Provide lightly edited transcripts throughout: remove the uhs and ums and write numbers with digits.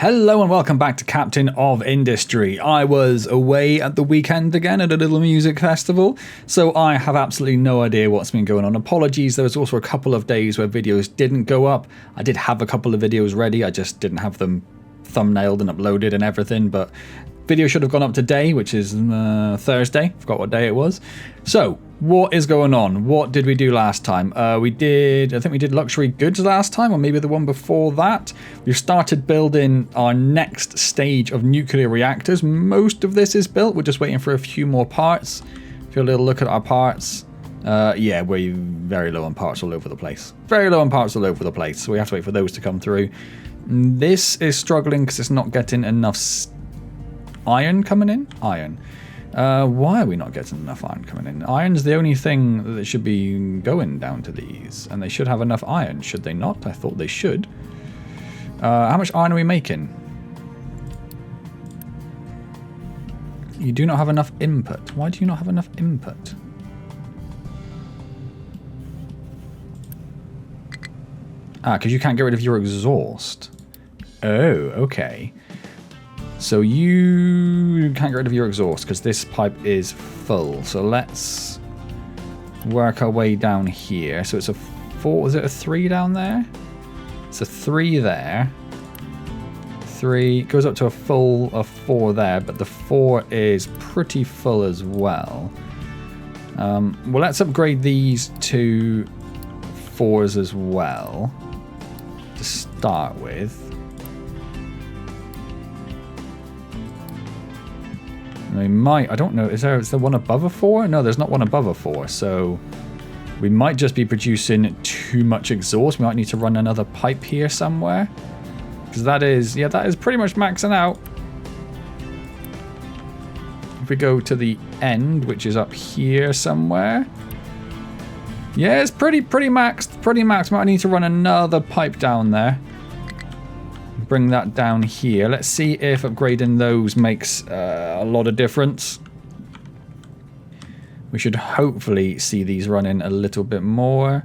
Hello and welcome back to Captain of Industry. I was away at the weekend again at a little music festival, so I have absolutely no idea what's been going on. Apologies, there was also a couple of days where videos didn't go up. I did have a couple of videos ready, I just didn't have them thumbnailed and uploaded and everything, but video should have gone up today, which is Thursday. Forgot what day it was. So, what is going on? What did we do last time? I think we did luxury goods last time, or maybe the one before that. We've started building our next stage of nuclear reactors. Most of this is built. We're just waiting for a few more parts. If you have a little look at our parts, yeah, we're very low on parts all over the place. Very low on parts all over the place. So we have to wait for those to come through. This is struggling because it's not getting enough iron coming in. Iron. Why are we not getting enough iron coming in? Iron's the only thing that should be going down to these, and they should have enough iron, should they not? I thought they should. How much iron are we making? You do not have enough input. Why do you not have enough input? Because you can't get rid of your exhaust. Oh, okay. So you can't get rid of your exhaust because this pipe is full. So let's work our way down here. So it's a 4, is it a 3 down there? It's a 3 there. 3, goes up to a full of 4 there, but the 4 is pretty full as well. Well, let's upgrade these to 4s as well to start with. We might, I don't know, is there one above a 4? No, there's not one above a 4, so we might just be producing too much exhaust. We might need to run another pipe here somewhere, because that is pretty much maxing out. If we go to the end, which is up here somewhere, yeah, it's pretty maxed. Might need to run another pipe down there. Bring that down here. Let's see if upgrading those makes a lot of difference. We should hopefully see these running a little bit more.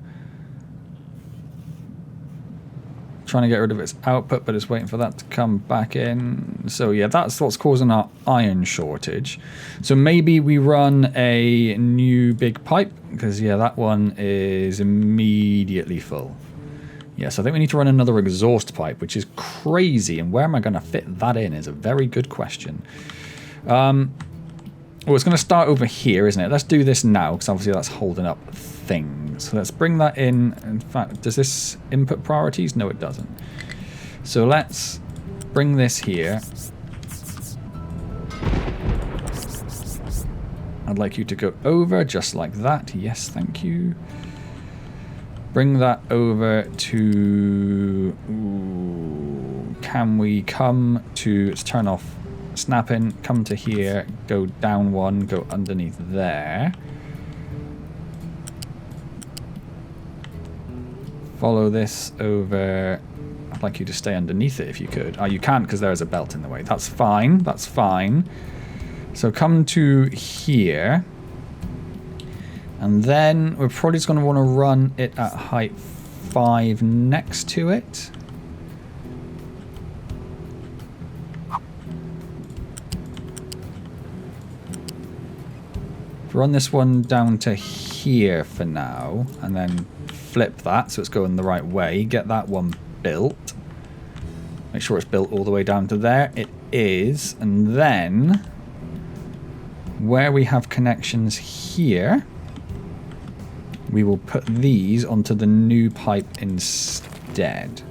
Trying to get rid of its output, but it's waiting for that to come back in. So yeah, that's what's causing our iron shortage. So maybe we run a new big pipe, because yeah, that one is immediately full. Yes, I think we need to run another exhaust pipe, which is crazy. And where am I going to fit that in is a very good question. Well, it's going to start over here, isn't it? Let's do this now, because obviously that's holding up things. So let's bring that in. In fact, does this input priorities? No, it doesn't. So let's bring this here. I'd like you to go over just like that. Yes, thank you. Bring that over to... Ooh, can we come to... Let's turn off snapping. Come to here. Go down one. Go underneath there. Follow this over. I'd like you to stay underneath it if you could. Oh, you can't because there is a belt in the way. That's fine. That's fine. So come to here. And then we're probably just going to want to run it at height 5 next to it. Run this one down to here for now, and then flip that so it's going the right way. Get that one built. Make sure it's built all the way down to there. It is. And then where we have connections here, we will put these onto the new pipe instead.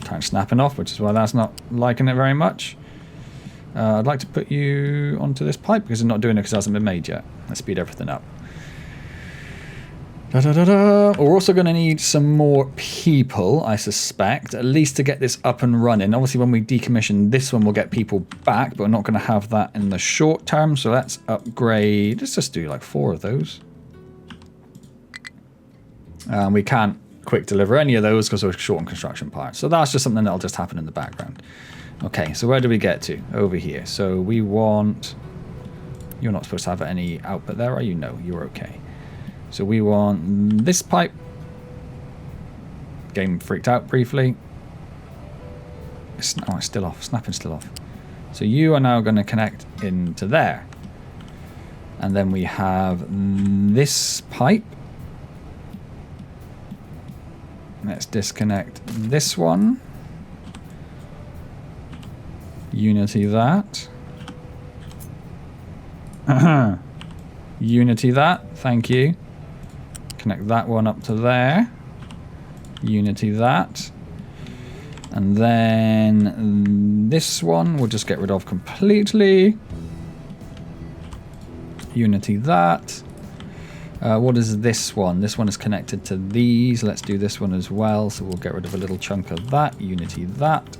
Time snapping off, which is why that's not liking it very much. I'd like to put you onto this pipe because it's not doing it because it hasn't been made yet. Let's speed everything up. We're also going to need some more people, I suspect, at least to get this up and running. Obviously, when we decommission this one, we'll get people back, but we're not going to have that in the short term. So let's upgrade. Let's just do like 4 of those. We can't quick deliver any of those because we're short on construction parts. So that's just something that'll just happen in the background. Okay, so where do we get to? Over here. So we want... You're not supposed to have any output there, are you? No, you're okay. So we want this pipe. Game freaked out briefly. It's still off. Snapping still off. So you are now going to connect into there. And then we have this pipe. Let's disconnect this one. Unity that. Unity that. Thank you. Connect that one up to there. Unity that. And then this one we'll just get rid of completely. Unity that. What is this one? This one is connected to these. Let's do this one as well. So we'll get rid of a little chunk of that. Unity that.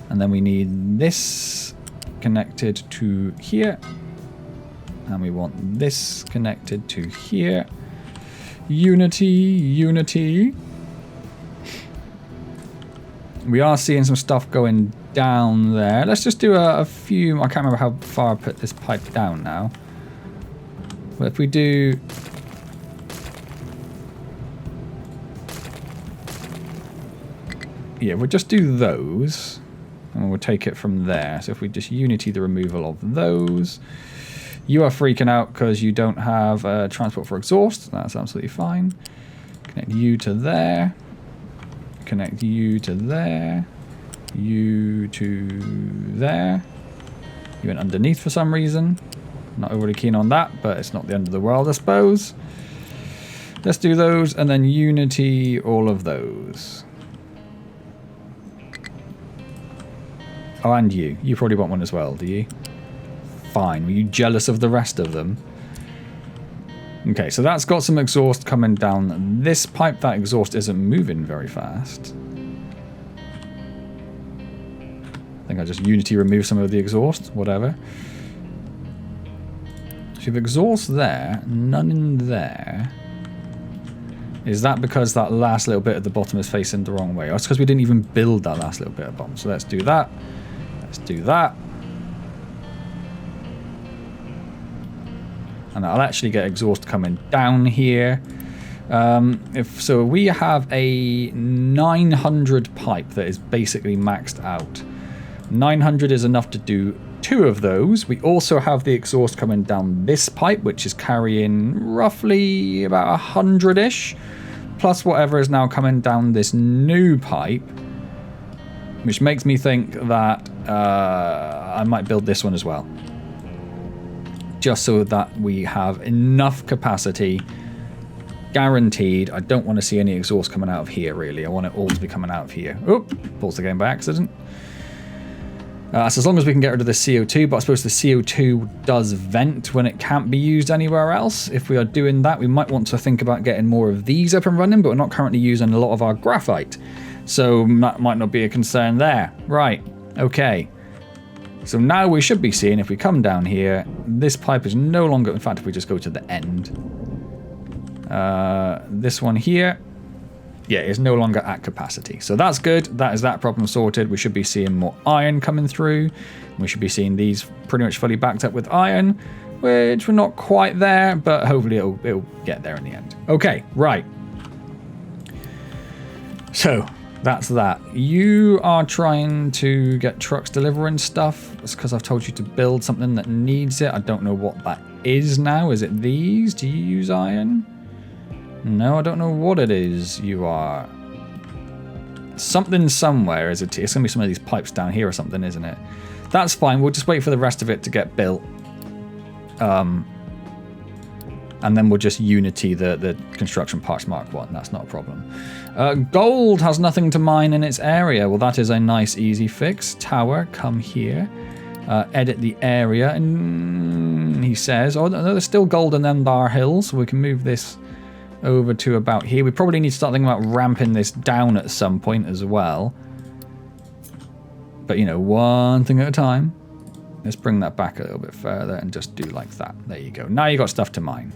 And then we need this connected to here. And we want this connected to here. Unity, unity. We are seeing some stuff going down there. Let's just do a few. I can't remember how far I put this pipe down now. But if we do... Yeah, we'll just do those. And we'll take it from there. So if we just unity the removal of those. You are freaking out because you don't have transport for exhaust. That's absolutely fine. Connect you to there. Connect you to there. You to there. You went underneath for some reason. Not overly keen on that, but it's not the end of the world, I suppose. Let's do those and then unity all of those. Oh, and you. You probably want one as well, do you? Fine. Were you jealous of the rest of them? Okay, so that's got some exhaust coming down this pipe. That exhaust isn't moving very fast. I think I just unity remove some of the exhaust. Whatever. So you have exhaust there, none in there. Is that because that last little bit at the bottom is facing the wrong way? Or it's because we didn't even build that last little bit at the bottom. So let's do that. Let's do that. And I'll actually get exhaust coming down here. So we have a 900 pipe that is basically maxed out. 900 is enough to do 2 of those. We also have the exhaust coming down this pipe, which is carrying roughly about 100-ish, plus whatever is now coming down this new pipe, which makes me think that I might build this one as well. Just so that we have enough capacity, guaranteed. I don't want to see any exhaust coming out of here, really. I want it all to be coming out of here. Oop, paused the game by accident. So as long as we can get rid of the CO2, but I suppose the CO2 does vent when it can't be used anywhere else. If we are doing that, we might want to think about getting more of these up and running, but we're not currently using a lot of our graphite. So that might not be a concern there. Right, okay. So now we should be seeing, if we come down here, this pipe is no longer, in fact, if we just go to the end, this one here, yeah, is no longer at capacity. So that's good. That is that problem sorted. We should be seeing more iron coming through. We should be seeing these pretty much fully backed up with iron, which we're not quite there, but hopefully it'll get there in the end. Okay, right. So that's that. You are trying to get trucks delivering stuff. It's because I've told you to build something that needs it. I don't know what that is now. Is it these? Do you use iron? No, I don't know what it is. You are... Something somewhere is it? It's going to be some of these pipes down here or something, isn't it? That's fine. We'll just wait for the rest of it to get built. And then we'll just unity the construction parts Mark 1. That's not a problem. Gold has nothing to mine in its area. Well, that is a nice, easy fix. Tower, come here. Edit the area. And he says, oh, no, there's still gold in them bar hills, so we can move this over to about here. We probably need to start thinking about ramping this down at some point as well. But, you know, one thing at a time. Let's bring that back a little bit further and just do like that. There you go. Now you got stuff to mine.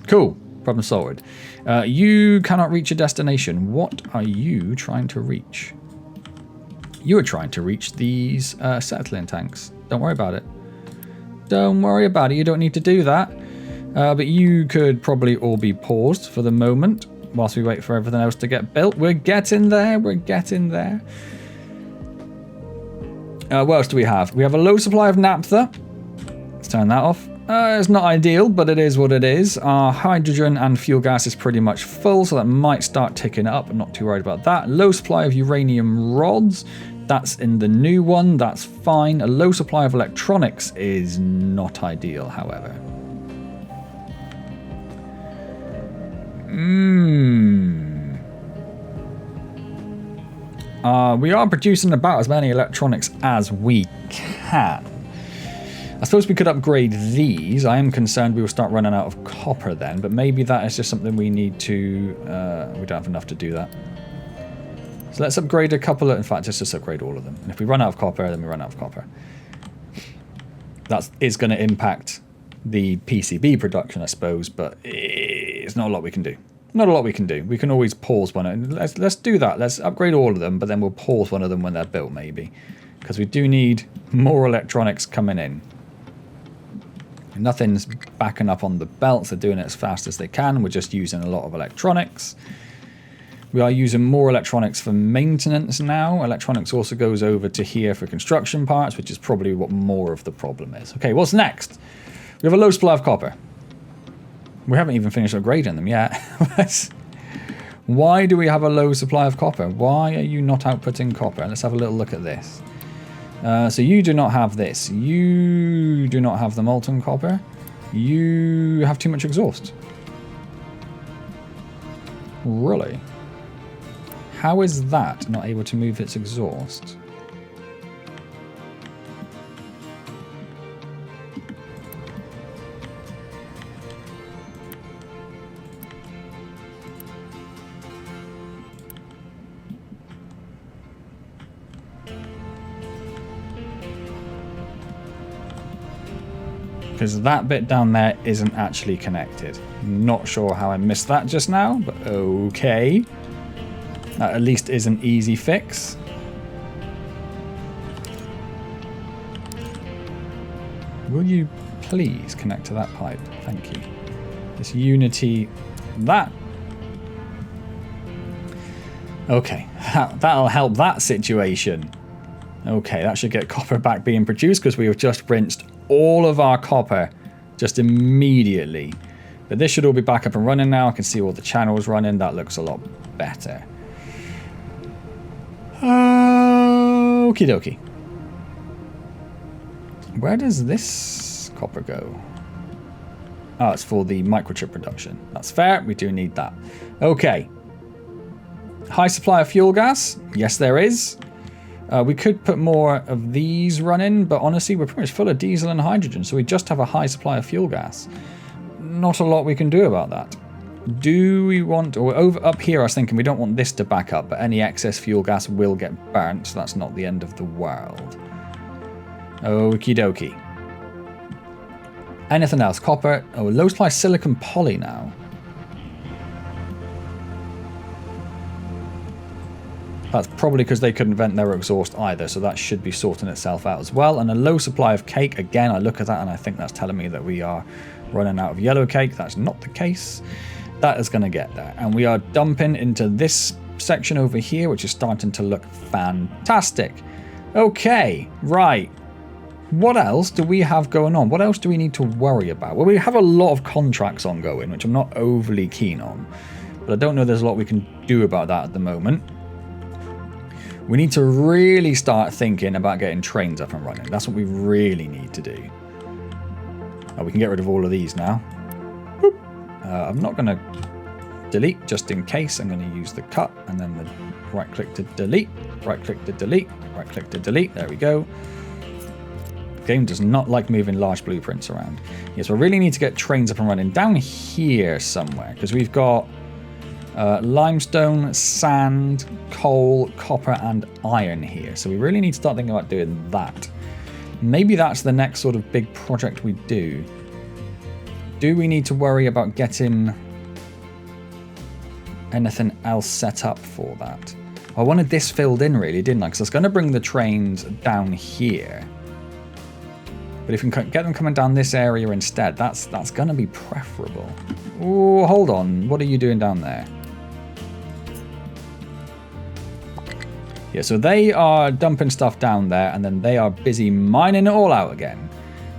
Cool. Problem solved. You cannot reach a destination. What are you trying to reach? You are trying to reach these settling tanks. Don't worry about it. Don't worry about it. You don't need to do that. But you could probably all be paused for the moment whilst we wait for everything else to get built. We're getting there. We're getting there. What else do we have? We have a low supply of naphtha. Let's turn that off. It's not ideal, but it is what it is. Our hydrogen and fuel gas is pretty much full, so that might start ticking up. I'm not too worried about that. Low supply of uranium rods. That's in the new one. That's fine. A low supply of electronics is not ideal, however. We are producing about as many electronics as we can. I suppose we could upgrade these. I am concerned we will start running out of copper then, but maybe that is just something we need to... we don't have enough to do that. So let's upgrade a couple of... In fact, let's just upgrade all of them. And if we run out of copper, then we run out of copper. That is going to impact the PCB production, I suppose, but it's not a lot we can do. Not a lot we can do. We can always pause one. Let's do that. Let's upgrade all of them, but then we'll pause one of them when they're built, maybe. Because we do need more electronics coming in. Nothing's backing up on the belts. They're doing it as fast as they can. We're just using a lot of electronics. We are using more electronics for maintenance now. Electronics also goes over to here for construction parts, which is probably what more of the problem is. Okay, what's next? We have a low supply of copper. We haven't even finished upgrading them yet. Why do we have a low supply of copper? Why are you not outputting copper? Let's have a little look at this. So you do not have this. You do not have the molten copper. You have too much exhaust. Really? How is that not able to move its exhaust? Because that bit down there isn't actually connected. Not sure how I missed that just now, but okay. That at least is an easy fix. Will you please connect to that pipe? Thank you. This Unity, that. Okay, that'll help that situation. Okay, that should get copper back being produced because we have just rinsed all of our copper just immediately. But this should all be back up and running now. I can see all the channels running. That looks a lot better. Okie dokie. Where does this copper go? Oh, it's for the microchip production. That's fair. We do need that. Okay. High supply of fuel gas. Yes, there is. We could put more of these running, but honestly, we're pretty much full of diesel and hydrogen, so we just have a high supply of fuel gas. Not a lot we can do about that. Do we want, or over up here I was thinking we don't want this to back up, but any excess fuel gas will get burnt, so that's not the end of the world. Okie dokie. Anything else? Copper. Oh, low supply silicon poly now. That's probably because they couldn't vent their exhaust either, so that should be sorting itself out as well. And a low supply of cake. Again, I look at that and I think that's telling me that we are running out of yellow cake. That's not the case. That is going to get there. And we are dumping into this section over here, which is starting to look fantastic. Okay, right. What else do we have going on? What else do we need to worry about? Well, we have a lot of contracts ongoing, which I'm not overly keen on. But I don't know there's a lot we can do about that at the moment. We need to really start thinking about getting trains up and running. That's what we really need to do. Oh, we can get rid of all of these now. I'm not going to delete just in case. I'm going to use the cut and then the right click to delete, right click to delete, right click to delete. There we go. The game does not like moving large blueprints around. Yes, we really need to get trains up and running down here somewhere because we've got limestone, sand, coal, copper, and iron here. So we really need to start thinking about doing that. Maybe that's the next sort of big project we do. Do we need to worry about getting anything else set up for that? I wanted this filled in really, didn't I? Because I was going to bring the trains down here. But if we can get them coming down this area instead, that's going to be preferable. Oh, hold on. What are you doing down there? Yeah, so they are dumping stuff down there, and then they are busy mining it all out again.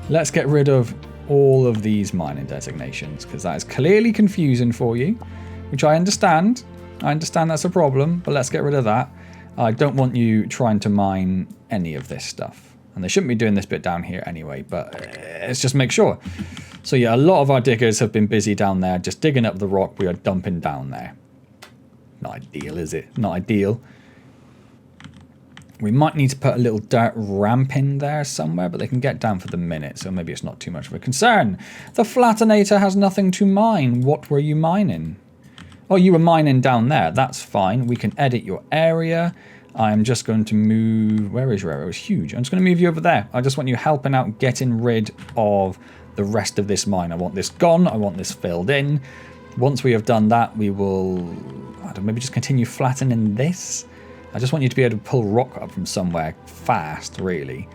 Let's get rid of all of these mining designations, because that is clearly confusing for you, which I understand. I understand that's a problem, but let's get rid of that. I don't want you trying to mine any of this stuff. And they shouldn't be doing this bit down here anyway, but let's just make sure. So yeah, a lot of our diggers have been busy down there, just digging up the rock we are dumping down there. Not ideal, is it? Not ideal. We might need to put a little dirt ramp in there somewhere, but they can get down for the minute, so maybe it's not too much of a concern. The Flattenator has nothing to mine. What were you mining? Oh, you were mining down there. That's fine. We can edit your area. I'm just going to move... Where is your area? It was huge. I'm just going to move you over there. I just want you helping out getting rid of the rest of this mine. I want this gone. I want this filled in. Once we have done that, we will... I don't know, maybe just continue flattening this. I just want you to be able to pull rock up from somewhere fast, really.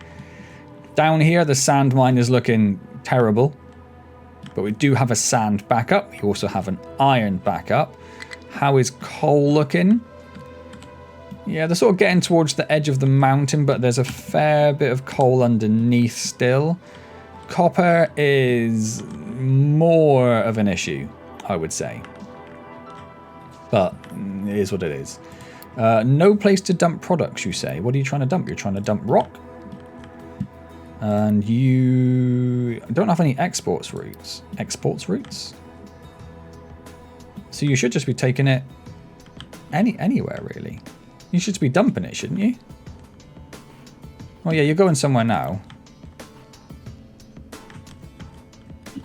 Down here, the sand mine is looking terrible. But we do have a sand backup. We also have an iron backup. How is coal looking? Yeah, they're sort of getting towards the edge of the mountain, but there's a fair bit of coal underneath still. Copper is more of an issue, I would say. But it is what it is. No place to dump products, you say. What are you trying to dump? You're trying to dump rock? And you don't have any exports routes. Exports routes? So you should just be taking it anywhere, really. You should be dumping it, shouldn't you? Oh yeah, you're going somewhere now.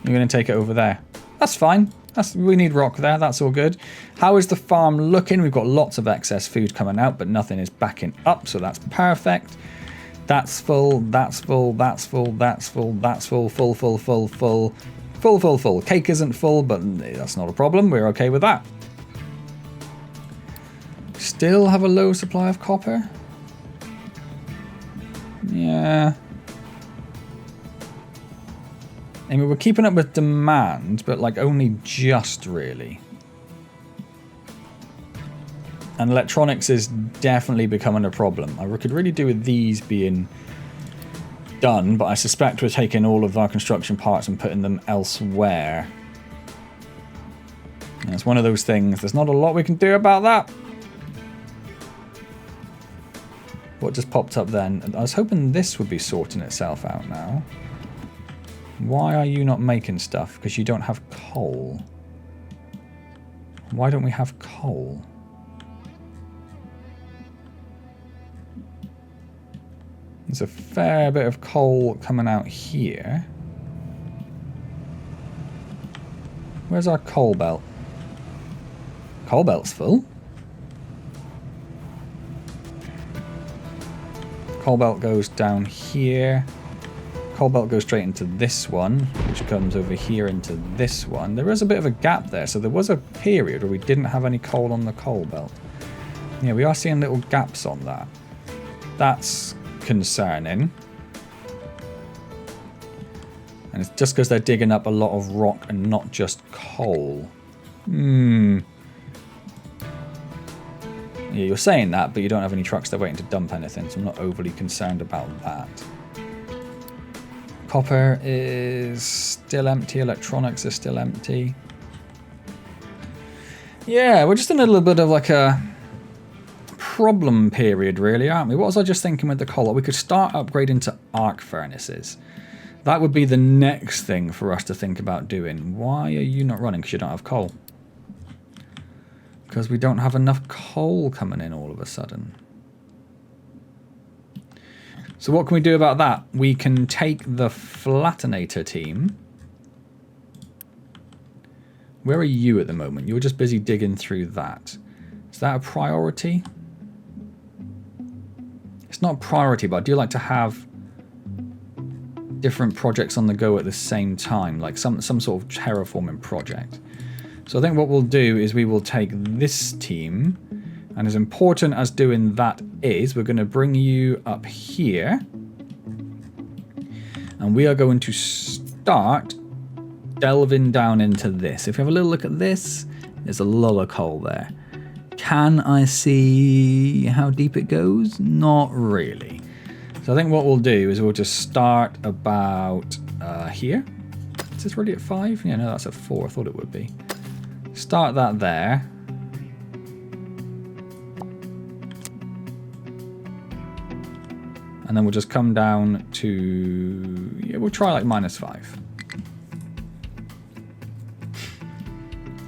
You're going to take it over there. That's fine. We need rock there. That's all good. How is the farm looking? We've got lots of excess food coming out, but nothing is backing up, so that's perfect. That's full. That's full. That's full. That's full. That's full. Full, full, full, full. Full, full, full. Cake isn't full, but that's not a problem. We're okay with that. Still have a low supply of copper? Yeah. I mean, we're keeping up with demand, but like only just really. And electronics is definitely becoming a problem. I could really do with these being done, but I suspect we're taking all of our construction parts and putting them elsewhere. And it's one of those things. There's not a lot we can do about that. What just popped up then? I was hoping this would be sorting itself out now. Why are you not making stuff? Because you don't have coal. Why don't we have coal? There's a fair bit of coal coming out here. Where's our coal belt? Coal belt's full. Coal belt goes down here. Coal belt goes straight into this one, which comes over here into this one. There is a bit of a gap there, so there was a period where we didn't have any coal on the coal belt. Yeah, we are seeing little gaps on that. That's concerning. And it's just because they're digging up a lot of rock and not just coal. Yeah, you're saying that, but you don't have any trucks that are waiting to dump anything, so I'm not overly concerned about that. Copper is still empty. Electronics is still empty. Yeah, we're just in a little bit of like a problem period, really, aren't we? What was I just thinking with the coal? We could start upgrading to arc furnaces. That would be the next thing for us to think about doing. Why are you not running? Because you don't have coal. Because we don't have enough coal coming in all of a sudden. So what can we do about that? We can take the Flattenator team. Where are you at the moment? You're just busy digging through that. Is that a priority? It's not a priority, but I do like to have different projects on the go at the same time, like some sort of terraforming project. So I think what we'll do is we will take this team, and as important as doing that is, we're going to bring you up here. And And we are going to start delving down into this. If you have a little look at this, there's a lot of coal there. Can I see how deep it goes? Not really. So I think what we'll do is we'll just start about here. Is this already at 5? Yeah, no, that's at 4. I thought it would be. Start that there. And then we'll just come down to, yeah, we'll try like -5.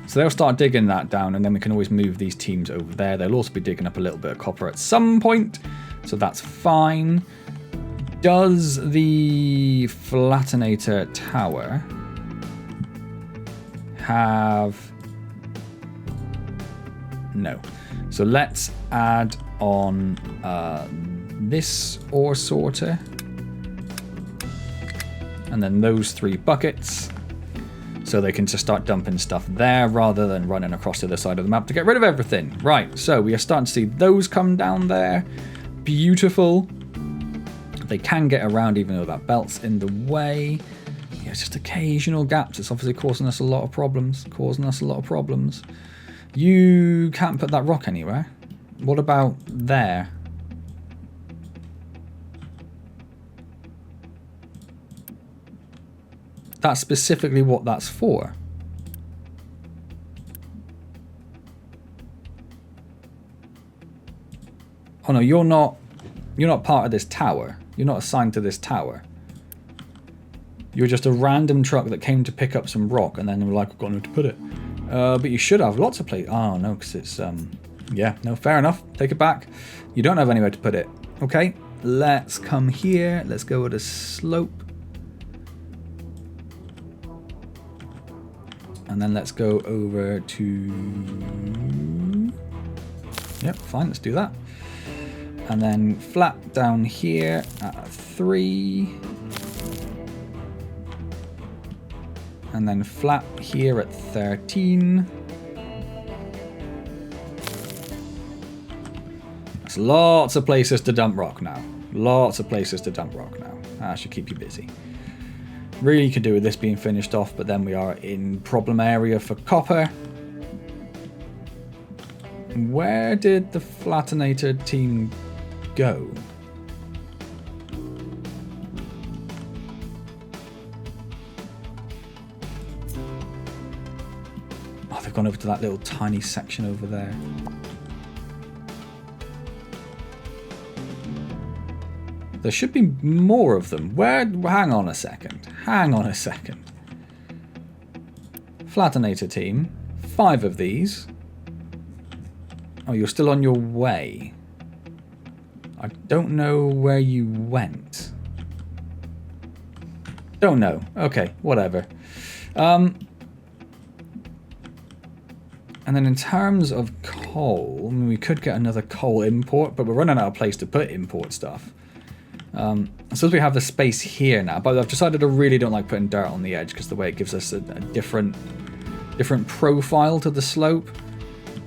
So they'll start digging that down, and then we can always move these teams over there. They'll also be digging up a little bit of copper at some point, so that's fine. Does the Flattenator Tower have... No. So let's add on this ore sorter, and then those 3 buckets, so they can just start dumping stuff there rather than running across to the side of the map to get rid of everything. Right, so we are starting to see those come down there. Beautiful. They can get around even though that belt's in the way. Yeah, it's just occasional gaps. It's obviously causing us a lot of problems. You can't put that rock anywhere. What about there? That's specifically what that's for. Oh no, you're not part of this tower. You're not assigned to this tower. You're just a random truck that came to pick up some rock, and then they were like, I've got nowhere to put it. But you should have lots of places. Oh no, because it's yeah, no, fair enough. Take it back. You don't have anywhere to put it. Okay, let's come here. Let's go with a slope. And then let's go over to... Yep, fine, let's do that. And then flat down here at 3. And then flat here at 13. That's lots of places to dump rock now. That should keep you busy. Really could do with this being finished off, but then we are in problem area for copper. Where did the Flattenator team go? Oh, they've gone over to that little tiny section over there. There should be more of them. Where? Hang on a second. Flattenator team. 5 of these. Oh, you're still on your way. I don't know where you went. Don't know. Okay, whatever. And then in terms of coal, I mean, we could get another coal import, but we're running out of place to put import stuff. So we have the space here now, but I've decided I really don't like putting dirt on the edge because the way it gives us a different profile to the slope.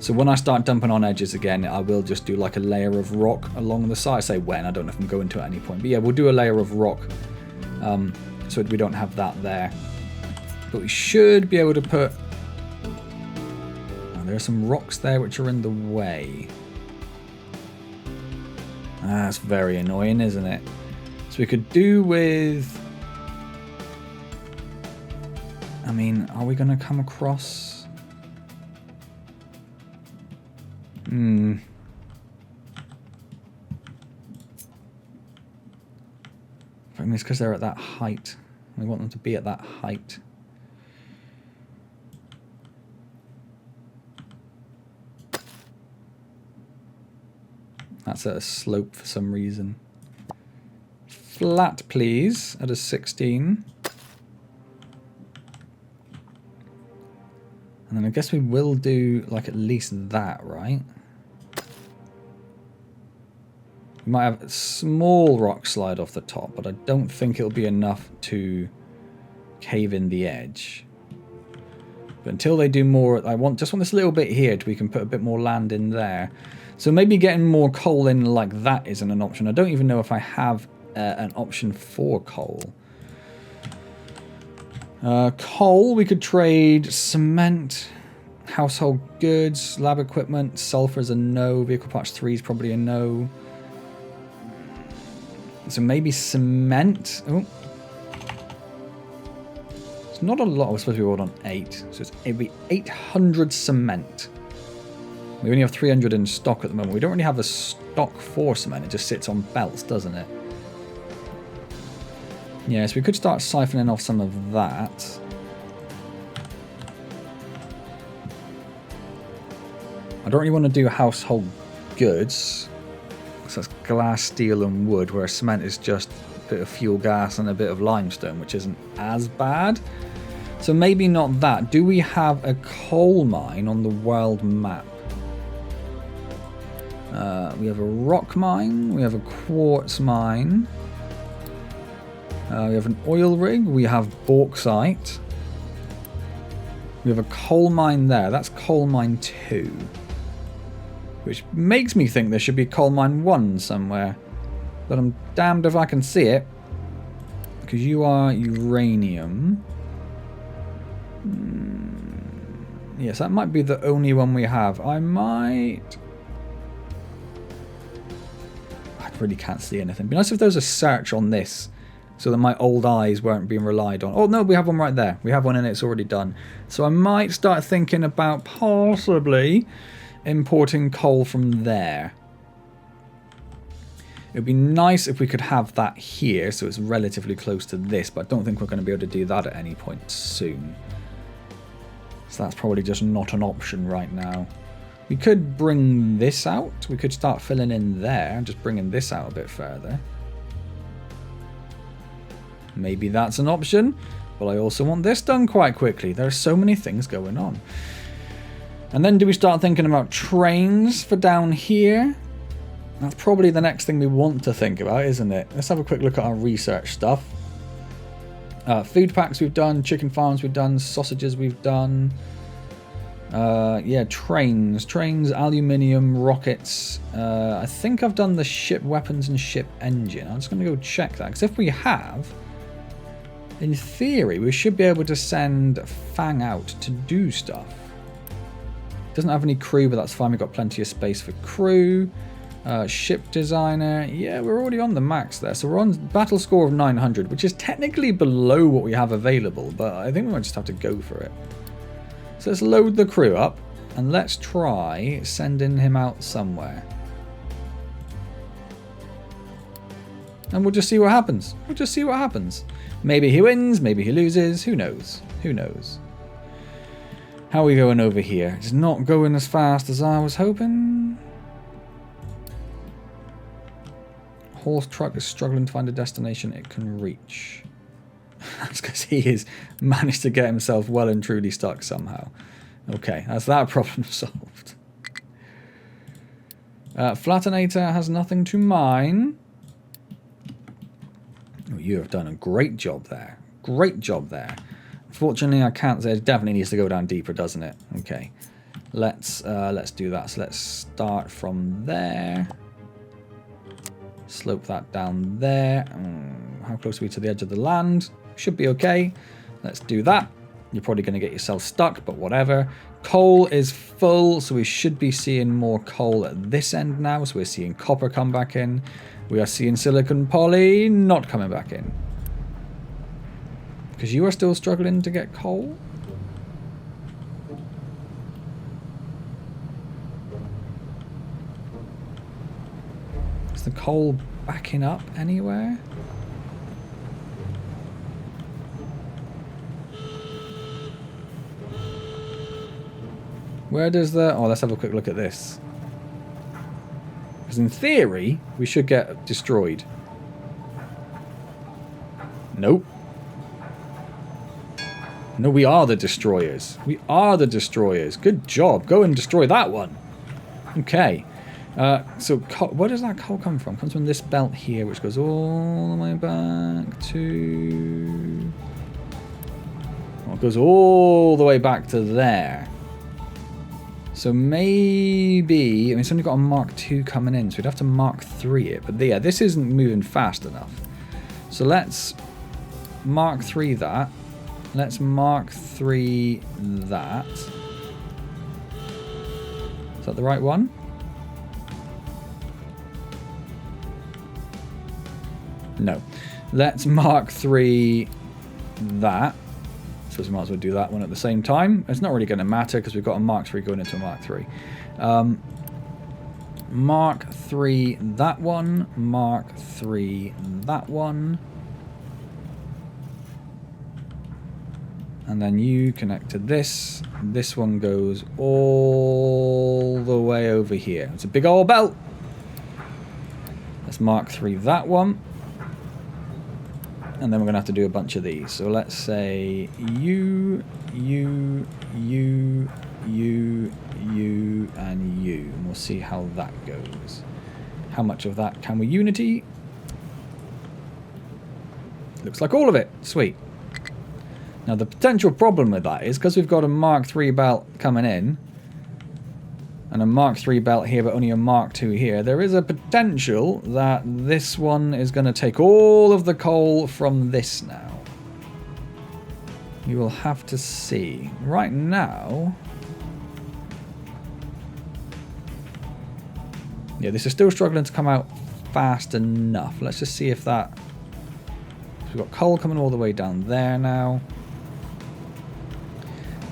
So when I start dumping on edges again, I will just do like a layer of rock along the side. I say when, I don't know if I'm going to at any point, but yeah, we'll do a layer of rock so we don't have that there. But we should be able to put... Oh, there are some rocks there which are in the way. That's very annoying, isn't it? So we could do with... I mean, are we going to come across... I mean, it's because they're at that height. We want them to be at that height. That's at a slope for some reason. Flat, please, at a 16. And then I guess we will do like at least that, right? We might have a small rock slide off the top, but I don't think it'll be enough to cave in the edge. But until they do more, I just want this little bit here so we can put a bit more land in there. So maybe getting more coal in like that isn't an option. I don't even know if I have an option for coal. Coal, we could trade cement, household goods, lab equipment. Sulfur is a no. Vehicle parts 3 is probably a no. So maybe cement. Oh. It's not a lot. We're supposed to be rolled on 8. So it'd be 800 cement. We only have 300 in stock at the moment. We don't really have a stock for cement. It just sits on belts, doesn't it? Yes, we could start siphoning off some of that. I don't really want to do household goods. So that's glass, steel and wood, where cement is just a bit of fuel gas and a bit of limestone, which isn't as bad. So maybe not that. Do we have a coal mine on the world map? We have a rock mine. We have a quartz mine. We have an oil rig. We have bauxite. We have a coal mine there. That's coal mine 2. Which makes me think there should be coal mine 1 somewhere. But I'm damned if I can see it. Because you are uranium. Yes, that might be the only one we have. I really can't see anything. It'd be nice if there was a search on this so that my old eyes weren't being relied on. Oh no, we have one right there. We have one and it's already done. So I might start thinking about possibly importing coal from there. It would be nice if we could have that here so it's relatively close to this, but I don't think we're going to be able to do that at any point soon. So that's probably just not an option right now. We could bring this out. We could start filling in there, just bringing this out a bit further. Maybe that's an option, but I also want this done quite quickly. There are so many things going on. And then do we start thinking about trains for down here? That's probably the next thing we want to think about, isn't it? Let's have a quick look at our research stuff. Food packs we've done, chicken farms we've done, sausages we've done. Yeah, trains, aluminium, rockets. I think I've done the ship weapons and ship engine. I'm just going to go check that, because if we have, in theory, we should be able to send Fang out to do stuff. Doesn't have any crew, but that's fine. We've got plenty of space for crew. Ship designer. Yeah, we're already on the max there. So we're on battle score of 900, which is technically below what we have available, but I think we might just have to go for it. So let's load the crew up and let's try sending him out somewhere. And we'll just see what happens. We'll just see what happens. Maybe he wins, maybe he loses. Who knows? Who knows? How are we going over here? It's not going as fast as I was hoping. Horse truck is struggling to find a destination it can reach. That's because he has managed to get himself well and truly stuck somehow. Okay, that's that problem solved. Flattenator has nothing to mine. Oh, you have done a great job there. Great job there. Unfortunately, I can't say it definitely needs to go down deeper, doesn't it? Okay, let's do that. So let's start from there. Slope that down there. How close are we to the edge of the land? Should be okay. Let's do that. You're probably going to get yourself stuck, but whatever. Coal is full, so we should be seeing more coal at this end now. So we're seeing copper come back in. We are seeing silicon poly not coming back in. Because you are still struggling to get coal? Is the coal backing up anywhere? Where does the... Oh, let's have a quick look at this. Because in theory, we should get destroyed. Nope. No, we are the destroyers. We are the destroyers. Good job. Go and destroy that one. Okay. So where does that coal come from? It comes from this belt here, which goes all the way back to... Well, it goes all the way back to there. So maybe... I mean, it's only got a Mark II coming in, so we'd have to Mark III it. But yeah, this isn't moving fast enough. So let's Mark III that. Let's Mark 3 that. Is that the right one? No. Let's Mark 3 that. So we might as well do that one at the same time. It's not really going to matter because we've got a Mark 3 going into a Mark 3. Mark 3 that one. Mark 3 that one. And then you connect to this. This one goes all the way over here. It's a big old belt. Let's Mark 3 that one. And then we're going to have to do a bunch of these. So let's say you, and you. And we'll see how that goes. How much of that can we unity? Looks like all of it. Sweet. Now the potential problem with that is because we've got a Mark 3 belt coming in and a Mark 3 belt here but only a Mark 2 here, there is a potential that this one is going to take all of the coal from this now. You will have to see. Right now... yeah, this is still struggling to come out fast enough. Let's just see if that... we've got coal coming all the way down there now.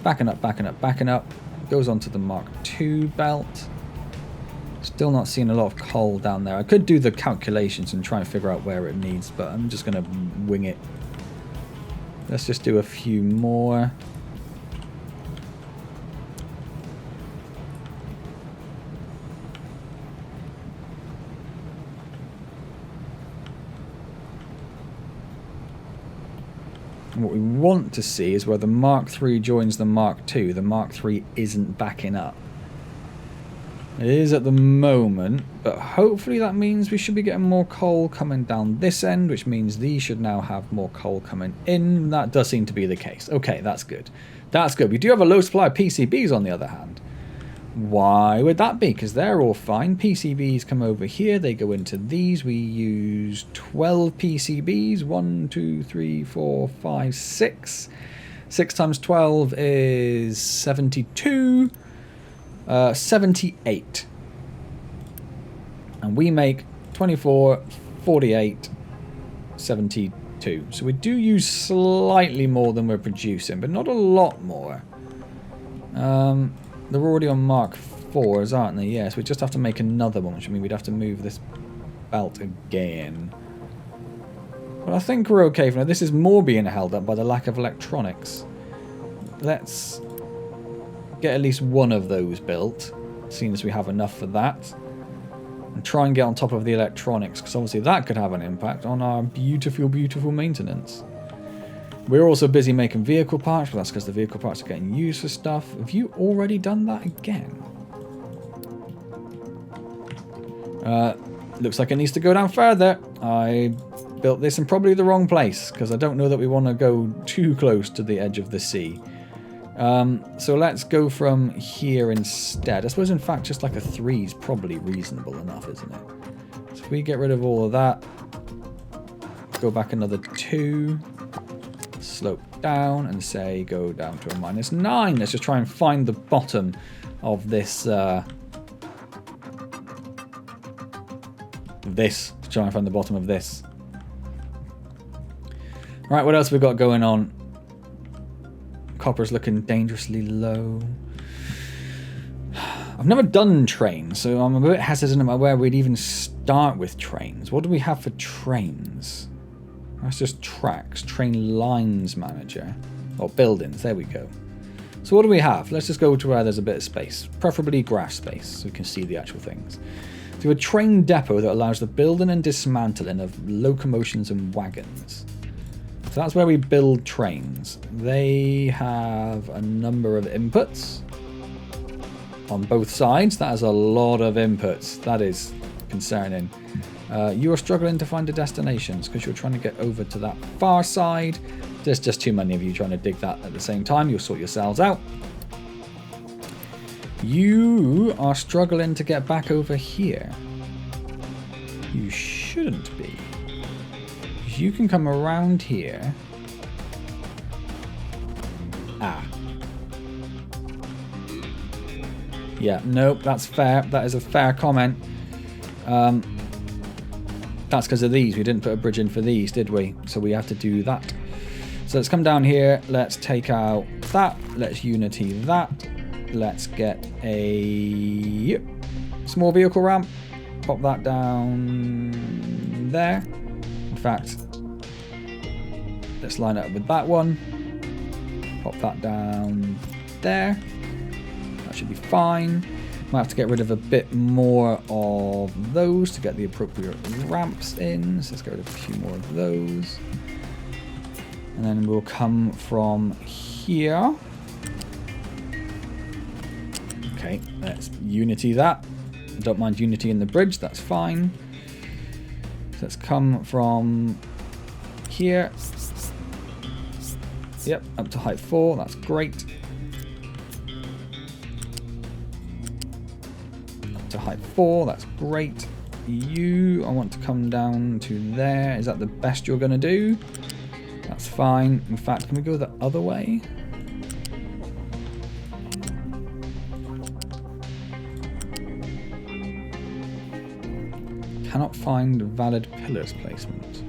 Backing up, backing up, backing up. Goes on to the Mark II belt. Still not seeing a lot of coal down there. I could do the calculations and try and figure out where it needs, but I'm just going to wing it. Let's just do a few more. And what we want to see is where the Mark III joins the Mark II, the Mark III isn't backing up. It is at the moment, but hopefully that means we should be getting more coal coming down this end, which means these should now have more coal coming in. That does seem to be the case. Okay, that's good. That's good. We do have a low supply of PCBs on the other hand. Why would that be? Because they're all fine. PCBs come over here. They go into these. We use 12 PCBs. 1, 2, 3, 4, 5, 6. 6 times 12 is 72. 78. And we make 24, 48, 72. So we do use slightly more than we're producing, but not a lot more. They're already on Mark 4s, aren't they? Yes, we just have to make another one, which means we'd have to move this belt again. But I think we're okay for now. This is more being held up by the lack of electronics. Let's get at least one of those built, seeing as we have enough for that. And try and get on top of the electronics, because obviously that could have an impact on our beautiful, beautiful maintenance. We're also busy making vehicle parts, but that's because the vehicle parts are getting used for stuff. Have you already done that again? Looks like it needs to go down further. I built this in probably the wrong place, because I don't know that we want to go too close to the edge of the sea. So let's go from here instead. I suppose, in fact, just like a 3 is probably reasonable enough, isn't it? So if we get rid of all of that, go back another 2, slope down, and say go down to a -9. Let's just try and find the bottom of this. Let's try and find the bottom of this. Right, what else have we got going on? Copper's looking dangerously low. I've never done trains, so I'm a bit hesitant about where we'd even start with trains. What do we have for trains? That's just tracks. Train lines manager. Or buildings. There we go. So what do we have? Let's just go to where there's a bit of space. Preferably grass space, so we can see the actual things. So a train depot that allows the building and dismantling of locomotions and wagons. So that's where we build trains. They have a number of inputs on both sides. That is a lot of inputs. That is concerning. You are struggling to find a destinations because you're trying to get over to that far side. There's just too many of you trying to dig that at the same time. You'll sort yourselves out. You are struggling to get back over here. You shouldn't be. You can come around here Ah. Yeah, nope, that's fair. That is a fair comment. That's because of these. We didn't put a bridge in for these, did we? So we have to do that. So let's come down here. Let's take out that. Let's unity that. Let's get a small vehicle ramp. Pop that down there. In fact, let's line it up with that one. Pop that down there. That should be fine. Might have to get rid of a bit more of those to get the appropriate ramps in. So let's get rid of a few more of those. And then we'll come from here. Okay, let's unity that. I don't mind unity in the bridge, that's fine. So let's come from here. Yep, up to height 4, that's great. Up to height 4, that's great. You, I want to come down to there. Is that the best you're going to do? That's fine. In fact, can we go the other way? Cannot find valid pillars placement.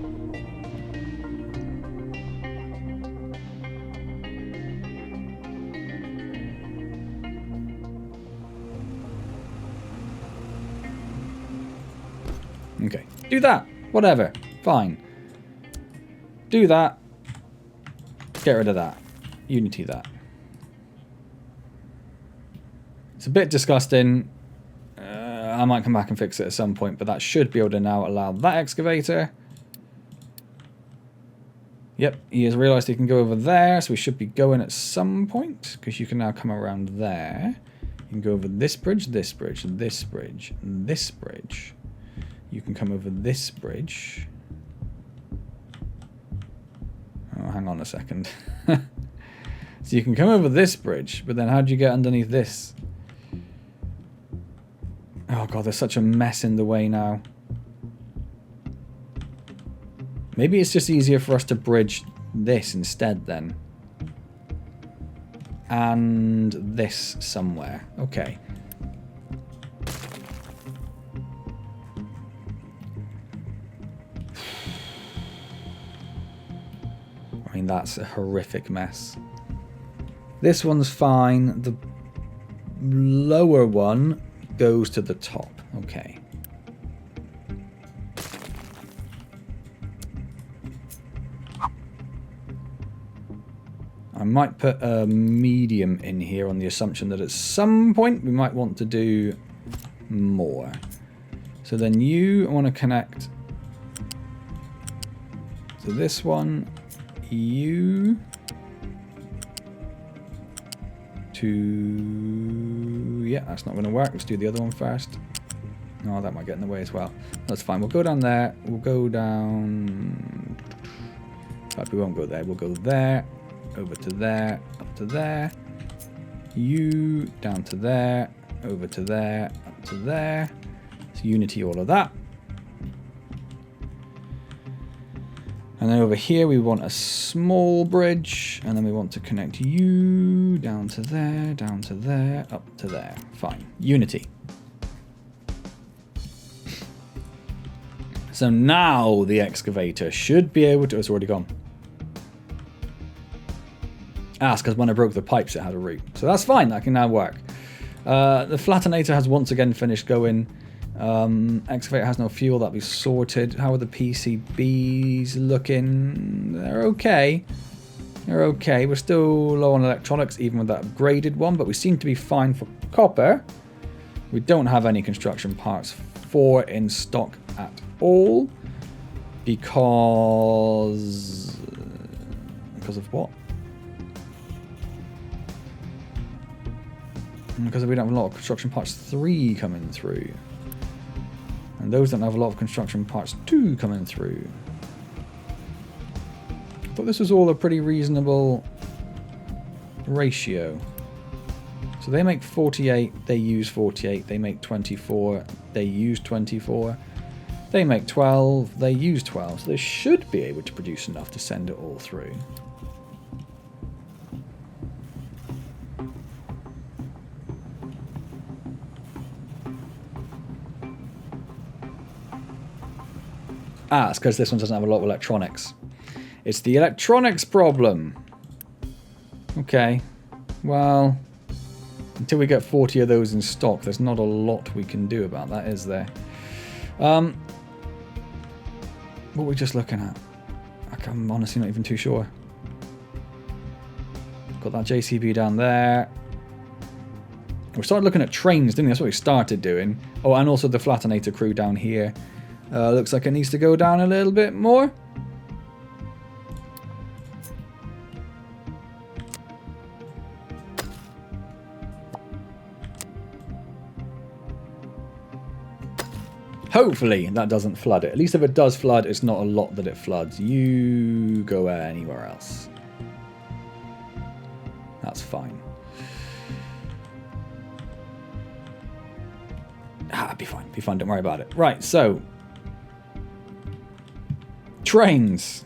Okay, do that. Whatever. Fine. Do that. Get rid of that. Unity that. It's a bit disgusting. I might come back and fix it at some point, but that should be able to now allow that excavator. Yep, he has realised he can go over there, so we should be going at some point, because you can now come around there. You can go over this bridge, this bridge, this bridge, this bridge. You can come over this bridge. Oh, hang on a second. So you can come over this bridge, but then how do you get underneath this? Oh god, there's such a mess in the way now. Maybe it's just easier for us to bridge this instead then. And this somewhere. Okay. I mean, that's a horrific mess. This one's fine. The lower one goes to the top. Okay. I might put a medium in here on the assumption that at some point we might want to do more. So then you want to connect to this one, you to... yeah, that's not going to work. Let's do the other one first. Oh, that might get in the way as well. That's fine. We'll go down there. We'll go down... in fact, we won't go there. We'll go there, over to there, up to there. You, down to there, over to there, up to there. So unity all of that. And then over here we want a small bridge, and then we want to connect you down to there, up to there. Fine. Unity. So now the excavator should be able to... oh, it's already gone. Ah, it's because when I broke the pipes it had a route. So that's fine, that can now work. The flattenator has once again finished going. Excavator has no fuel, that'll be sorted. How are the PCBs looking? They're okay. They're okay. We're still low on electronics even with that upgraded one, but we seem to be fine for copper. We don't have any construction parts for in stock at all. Because of what? Because we don't have a lot of construction parts 3 coming through. And those don't have a lot of construction parts 2 coming through. But this was all a pretty reasonable ratio. So they make 48, they use 48. They make 24, they use 24. They make 12, they use 12. So they should be able to produce enough to send it all through. Ah, it's because this one doesn't have a lot of electronics. It's the electronics problem. Okay. Well, until we get 40 of those in stock, there's not a lot we can do about that, is there? What are we just looking at? I'm honestly not even too sure. Got that JCB down there. We started looking at trains, didn't we? That's what we started doing. Oh, and also the Flatinator crew down here. Looks like it needs to go down a little bit more. Hopefully that doesn't flood it. At least if it does flood, it's not a lot that it floods. You go anywhere else. That's fine. Ah, be fine. Be fine. Don't worry about it. Right, so. Trains.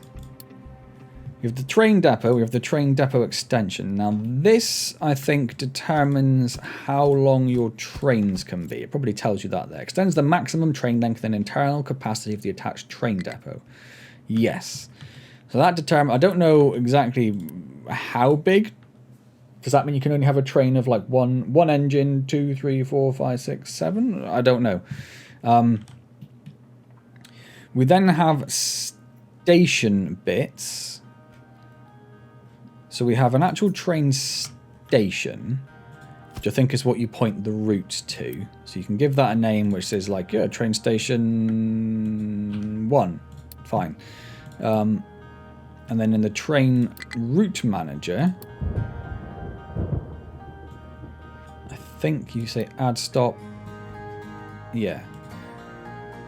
We have the train depot. We have the train depot extension. Now this, I think, determines how long your trains can be. It probably tells you that there. Extends the maximum train length and internal capacity of the attached train depot. Yes. So that determines... I don't know exactly how big. Does that mean you can only have a train of like one engine, 2, 3, 4, 5, 6, 7? I don't know. We then have station bits. So we have an actual train station, which I think is what you point the route to. So you can give that a name which says like, yeah, train station 1. Fine. And then in the train route manager, I think you say add stop. Yeah.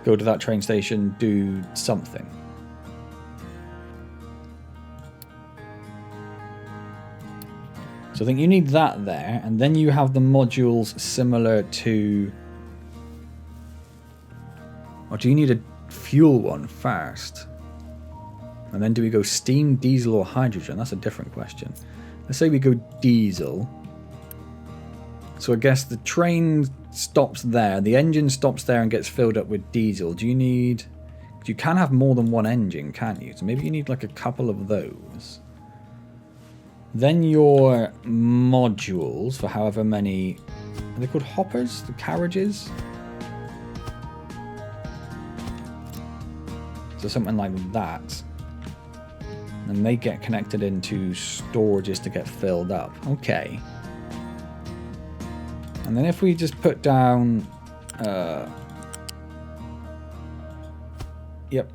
Go to that train station, do something. So I think you need that there, and then you have the modules similar to... Or do you need a fuel one first? And then do we go steam, diesel, or hydrogen? That's a different question. Let's say we go diesel. So I guess the train stops there, the engine stops there and gets filled up with diesel. Do you need... You can have more than one engine, can't you? So maybe you need like a couple of those. Then your modules for however many... Are they called hoppers? The carriages? So something like that. And they get connected into storages to get filled up. Okay. And then if we just put down... Yep.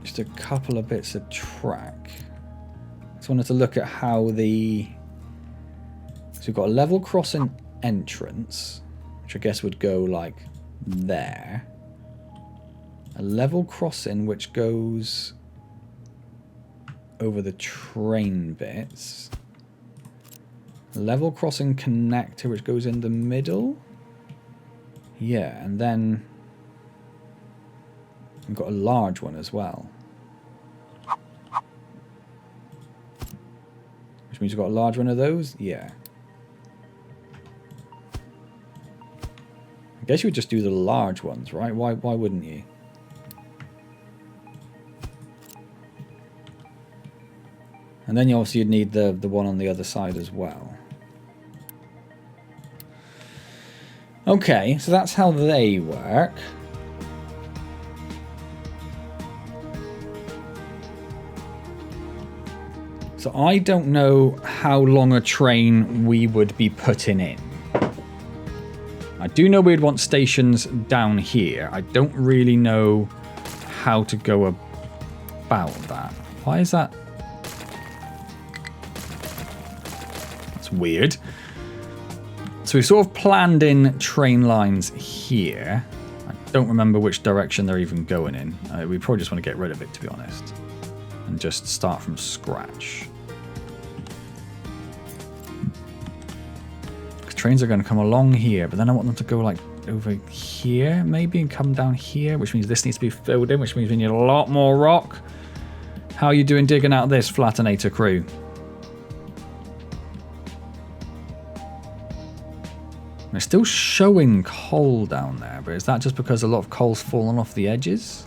Just a couple of bits of track. Just wanted to look at how the... So we've got a level crossing entrance, which I guess would go like there. A level crossing which goes over the train bits. A level crossing connector which goes in the middle. Yeah, and then we've got a large one as well. Which means we've got a large one of those? Yeah. I guess you would just do the large ones, right? Why wouldn't you? And then you obviously you'd need the one on the other side as well. Okay, so that's how they work. So I don't know how long a train we would be putting in. I do know we'd want stations down here. I don't really know how to go about that. Why is that? That's weird. So we sort of planned in train lines here. I don't remember which direction they're even going in. We probably just want to get rid of it, to be honest. And just start from scratch. Trains are going to come along here, but then I want them to go like over here maybe and come down here, which means this needs to be filled in, which means we need a lot more rock. How are you doing digging out this, Flatinator crew? it's still showing coal down there, but is that just because a lot of coal's fallen off the edges?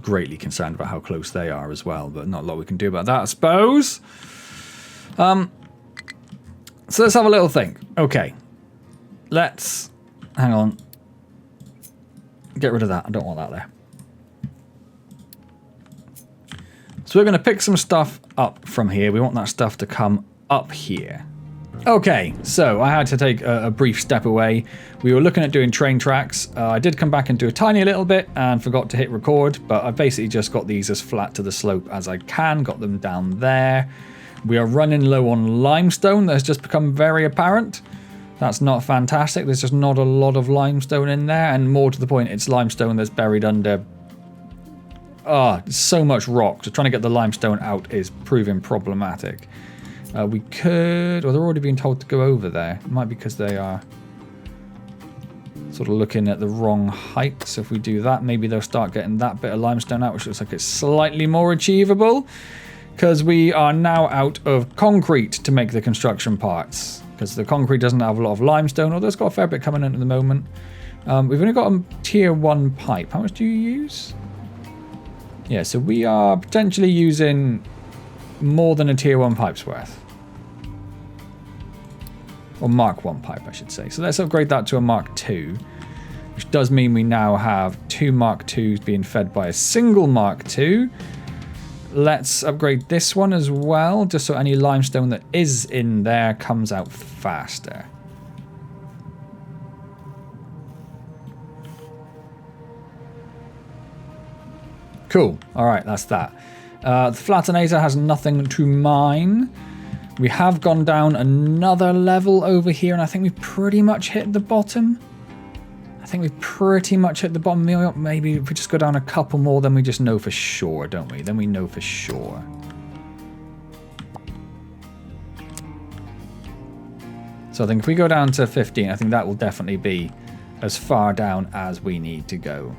Greatly concerned about how close they are as well, but not a lot we can do about that, I suppose. So let's have a little think. Okay. Let's... Hang on. Get rid of that. I don't want that there. So we're going to pick some stuff up from here. We want that stuff to come up here. Okay, so I had to take a brief step away. We were looking at doing train tracks. I did come back and do a tiny little bit and forgot to hit record, but I basically just got these as flat to the slope as I can, got them down there. We are running low on limestone. That's just become very apparent. That's not fantastic. There's just not a lot of limestone in there, and more to the point, it's limestone that's buried under so much rock. Just trying to get the limestone out is proving problematic. We could... Well, they're already being told to go over there. It might be because they are sort of looking at the wrong height. So if we do that, maybe they'll start getting that bit of limestone out, which looks like it's slightly more achievable. Because we are now out of concrete to make the construction parts. Because the concrete doesn't have a lot of limestone, although it's got a fair bit coming in at the moment. We've only got a tier 1 pipe. How much do you use? Yeah, so we are potentially using more than a tier 1 pipe's worth. Or Mark 1 pipe, I should say. So let's upgrade that to a Mark 2. Which does mean we now have 2 Mark 2s being fed by a single Mark 2. Let's upgrade this one as well, just so any limestone that is in there comes out faster. Cool. All right, that's that. The Flattenator has nothing to mine. We have gone down another level over here, and I think we've pretty much hit the bottom. Maybe if we just go down a couple more, then we just know for sure, don't we? Then we know for sure. So I think if we go down to 15, I think that will definitely be as far down as we need to go.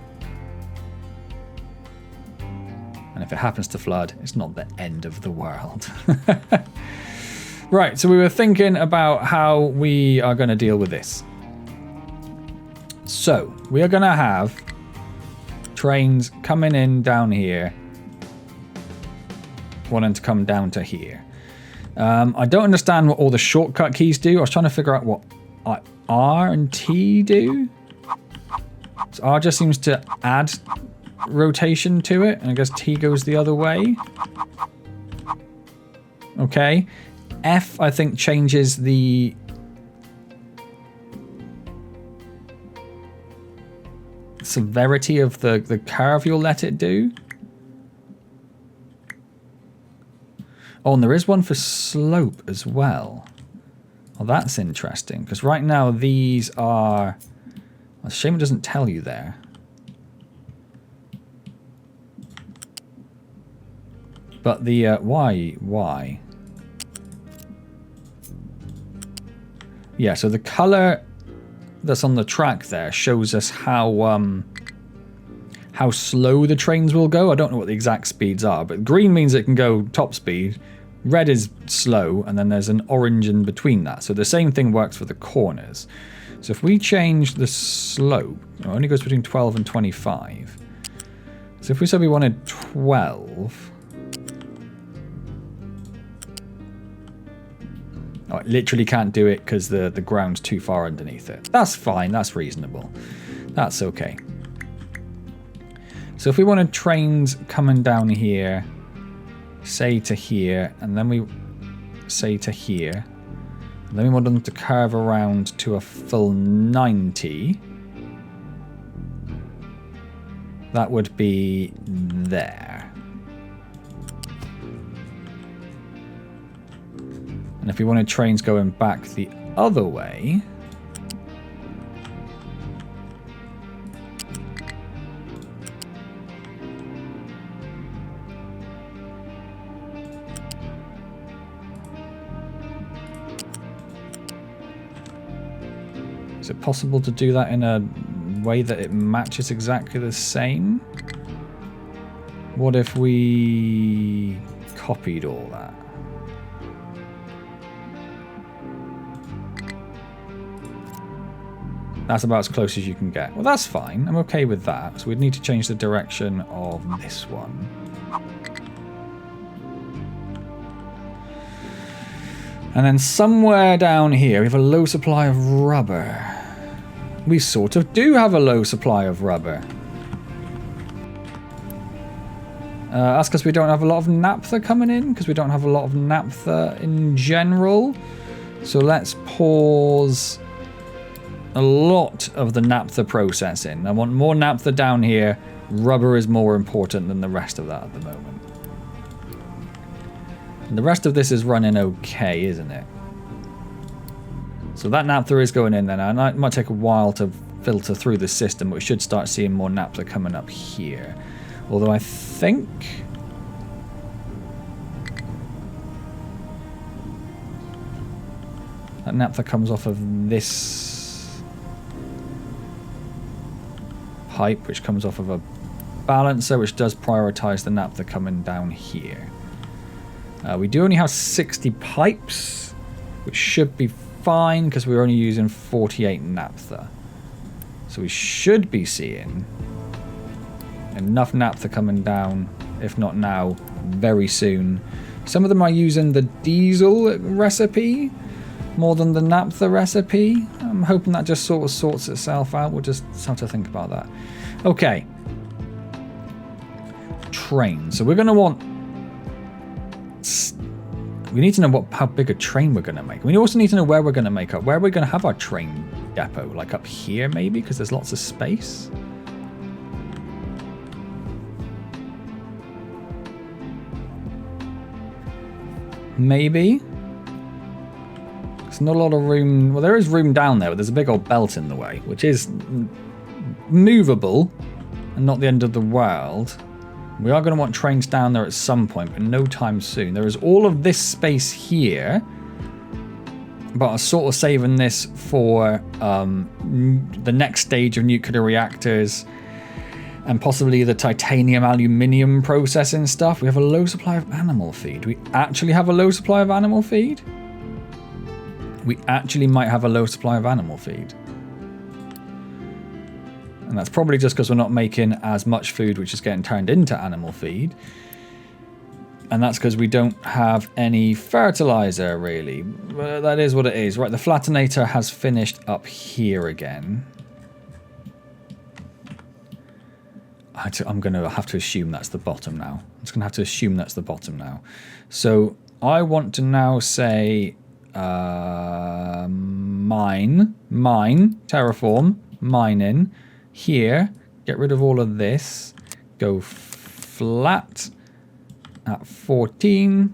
And if it happens to flood, it's not the end of the world. Right, so we were thinking about how we are going to deal with this. So, we are going to have trains coming in down here, wanting to come down to here. I don't understand what all the shortcut keys do. I was trying to figure out what R and T do. So R just seems to add rotation to it, and I guess T goes the other way. Okay. F, I think, changes the severity of the curve you'll let it do. Oh, and there is one for slope as well. Well, that's interesting, because right now these are... Well, it's a shame it doesn't tell you there. But the why? Yeah, so the color that's on the track there shows us how slow the trains will go. I don't know what the exact speeds are, but green means it can go top speed. Red is slow, and then there's an orange in between that. So the same thing works for the corners. So if we change the slope, it only goes between 12 and 25. So if we said we wanted 12... Oh, it literally can't do it because the ground's too far underneath it. That's fine. That's reasonable. That's okay. So if we wanted trains coming down here, say to here, and then we say to here, and then we want them to curve around to a full 90, that would be there. And if we wanted trains going back the other way, is it possible to do that in a way that it matches exactly the same? What if we copied all that? That's about as close as you can get. Well, that's fine. I'm okay with that. So we'd need to change the direction of this one. And then somewhere down here, we have a low supply of rubber. We sort of do have a low supply of rubber. That's because we don't have a lot of naphtha coming in, because we don't have a lot of naphtha in general. So let's pause a lot of the naphtha processing. I want more naphtha down here. Rubber is more important than the rest of that at the moment. And the rest of this is running okay, isn't it? So that naphtha is going in there now. And it might take a while to filter through the system, but we should start seeing more naphtha coming up here. Although I think... that naphtha comes off of this pipe, which comes off of a balancer, which does prioritize the naphtha coming down here. We do only have 60 pipes, which should be fine because we're only using 48 naphtha. So we should be seeing enough naphtha coming down, if not now, very soon. Some of them are using the diesel recipe more than the naphtha recipe. I'm hoping that just sort of sorts itself out. We'll just have to think about that. Okay. Train. So we're going to want... we need to know how big a train we're going to make. We also need to know where we're going to make up. Where are we going to have our train depot? Like up here, maybe? Because there's lots of space. Maybe. There's not a lot of room. Well, there is room down there, but there's a big old belt in the way, which is movable and not the end of the world. We are going to want trains down there at some point, but no time soon. There is all of this space here, but I'm sort of saving this for the next stage of nuclear reactors and possibly the titanium aluminium processing stuff. We have a low supply of animal feed. Do we actually have a low supply of animal feed? We actually might have a low supply of animal feed. And that's probably just because we're not making as much food, which is getting turned into animal feed. And that's because we don't have any fertilizer, really. That is what it is. Right, the flattenator has finished up here again. I'm going to have to assume that's the bottom now. I'm just going to have to assume that's the bottom now. So I want to now say terraform, mining. Here, get rid of all of this. Go flat at 14.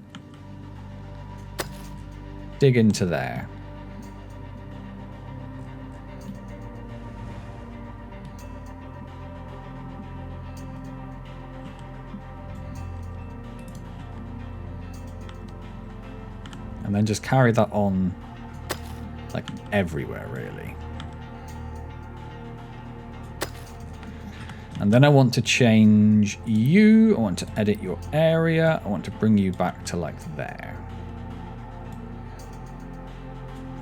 Dig into there. And then just carry that on like everywhere, really. And then I want to change you. I want to edit your area. I want to bring you back to like there.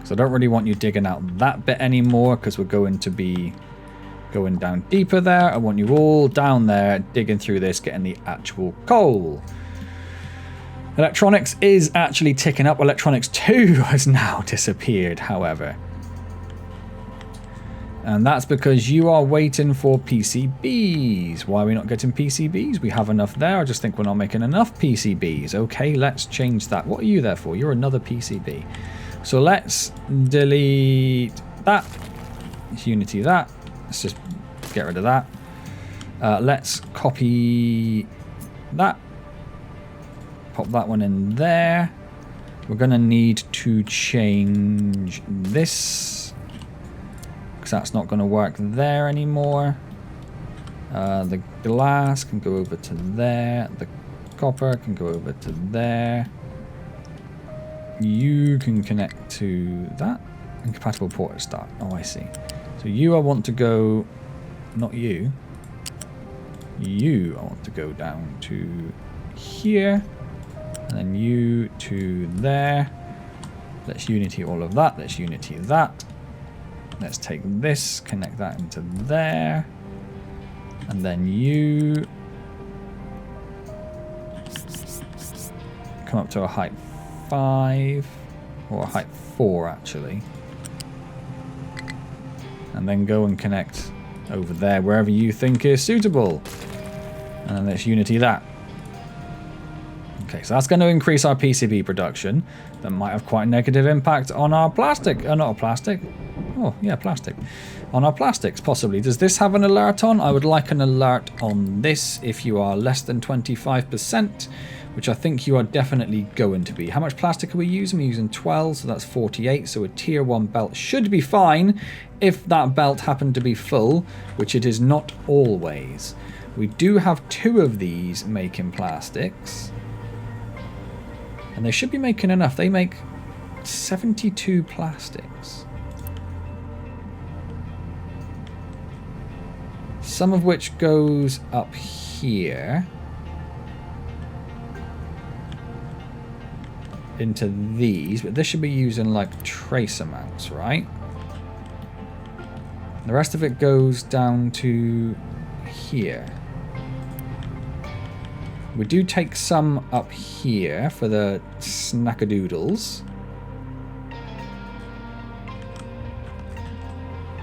So I don't really want you digging out that bit anymore because we're going to be going down deeper there. I want you all down there digging through this, getting the actual coal. Electronics is actually ticking up. Electronics 2 has now disappeared, however. And that's because you are waiting for PCBs. Why are we not getting PCBs? We have enough there. I just think we're not making enough PCBs. Okay, let's change that. What are you there for? You're another PCB. So let's delete that. Let's Unity that. Let's just get rid of that. Let's copy that. Pop that one in there. We're going to need to change this. That's not going to work there anymore. The glass can go over to there. The copper can go over to there. You can connect to that. Incompatible port at start. Oh, I see. So you I want to go... Not you. You I want to go down to here. And then you to there. Let's Unity all of that. Let's Unity that. Let's take this, connect that into there. And then you come up to a height 5, or a height 4 actually. And then go and connect over there, wherever you think is suitable. And then let's unity that. Okay, so that's going to increase our PCB production. That might have quite a negative impact on our plastic. Not plastic. Oh, yeah, plastic. On our plastics, possibly. Does this have an alert on? I would like an alert on this if you are less than 25%, which I think you are definitely going to be. How much plastic are we using? We're using 12, so that's 48. So a tier 1 belt should be fine if that belt happened to be full, which it is not always. We do have 2 of these making plastics. And they should be making enough. They make 72 plastics. Some of which goes up here. Into these. But this should be using like trace amounts, right? The rest of it goes down to here. We do take some up here for the snackadoodles.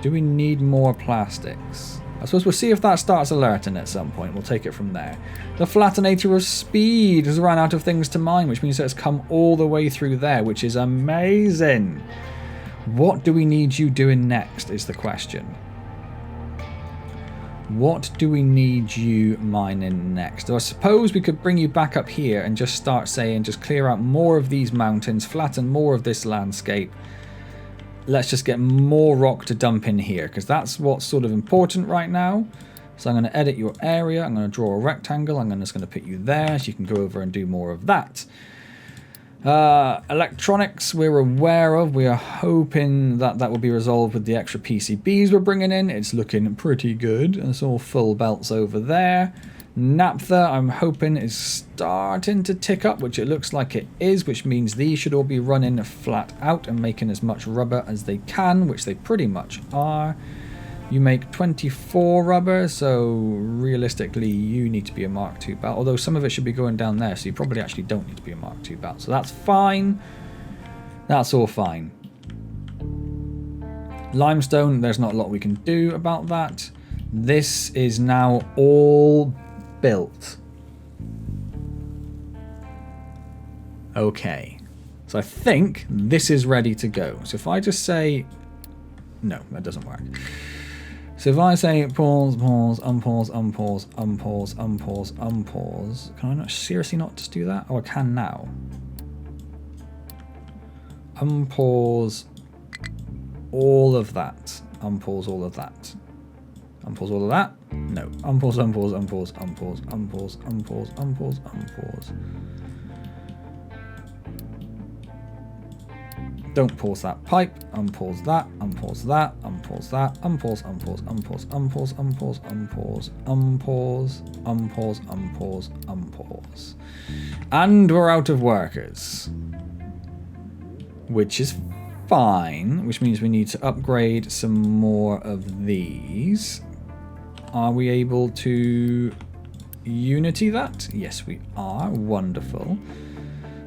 Do we need more plastics? I suppose we'll see if that starts alerting at some point. We'll take it from there. The flattenator of speed has run out of things to mine, which means that it's come all the way through there, which is amazing. What do we need you doing next is the question. What do we need you mining next? I suppose we could bring you back up here and just start saying, just clear out more of these mountains, flatten more of this landscape. Let's just get more rock to dump in here, because that's what's sort of important right now. So I'm going to edit your area. I'm going to draw a rectangle. I'm just going to put you there so you can go over and do more of that. Electronics we're aware of. We are hoping that that will be resolved with the extra PCBs we're bringing in. It's looking pretty good. It's all full belts over there. Naphtha, I'm hoping, is starting to tick up, which it looks like it is, which means these should all be running flat out and making as much rubber as they can, which they pretty much are. You make 24 rubber, so realistically you need to be a Mark II belt, although some of it should be going down there, so you probably actually don't need to be a Mark II belt. So that's fine. That's all fine. Limestone, there's not a lot we can do about that. This is now all built. Okay. So I think this is ready to go. So if I just say... No, that doesn't work. So if I say pause, pause, unpause, unpause, unpause, unpause, unpause, can I not seriously not just do that? Oh, I can now. Unpause all of that. Unpause all of that. Unpause all of that? No. Unpause, unpause, unpause, unpause, unpause, unpause, unpause, unpause. Don't pause that pipe. Unpause that. Unpause that. Unpause that. Unpause. Unpause. Unpause. Unpause. Unpause. Unpause. Unpause. Unpause. Unpause. Unpause. And we're out of workers, which is fine. Which means we need to upgrade some more of these. Are we able to unity that? Yes, we are. Wonderful.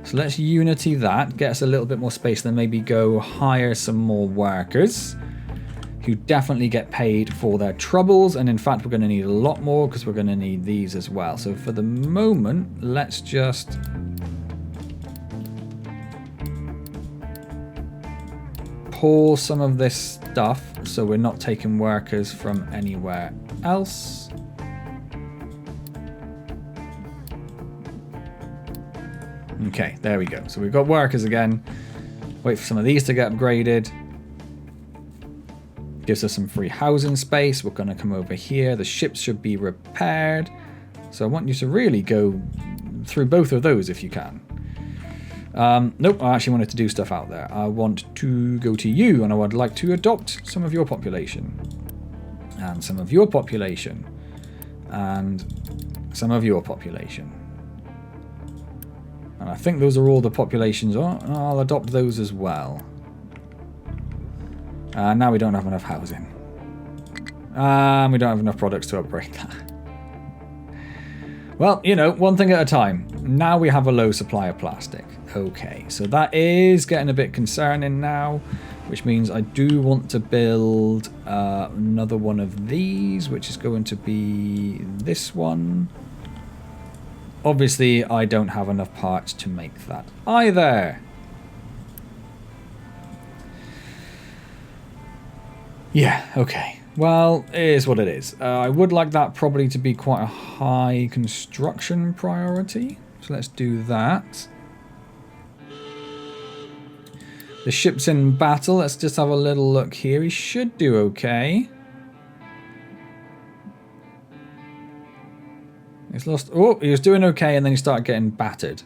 So let's unity that, get us a little bit more space, then maybe go hire some more workers who definitely get paid for their troubles. And in fact, we're going to need a lot more because we're going to need these as well. So for the moment, let's just pull some of this stuff so we're not taking workers from anywhere else. Okay, there we go. So we've got workers again. Wait for some of these to get upgraded. Gives us some free housing space. We're going to come over here. The ships should be repaired. So I want you to really go through both of those if you can. Nope, I actually wanted to do stuff out there. I want to go to you, and I would like to adopt some of your population. And some of your population. And some of your population. And I think those are all the populations. I'll adopt those as well. Now we don't have enough housing. And we don't have enough products to upgrade that. Well, you know, one thing at a time. Now we have a low supply of plastic. Okay, so that is getting a bit concerning now, which means I do want to build another one of these, which is going to be this one. Obviously, I don't have enough parts to make that either. Yeah, okay. Well, it is what it is. I would like that probably to be quite a high construction priority. So let's do that. The ship's in battle. Let's just have a little look here. He should do okay. He's lost... Oh, he was doing okay and then he started getting battered.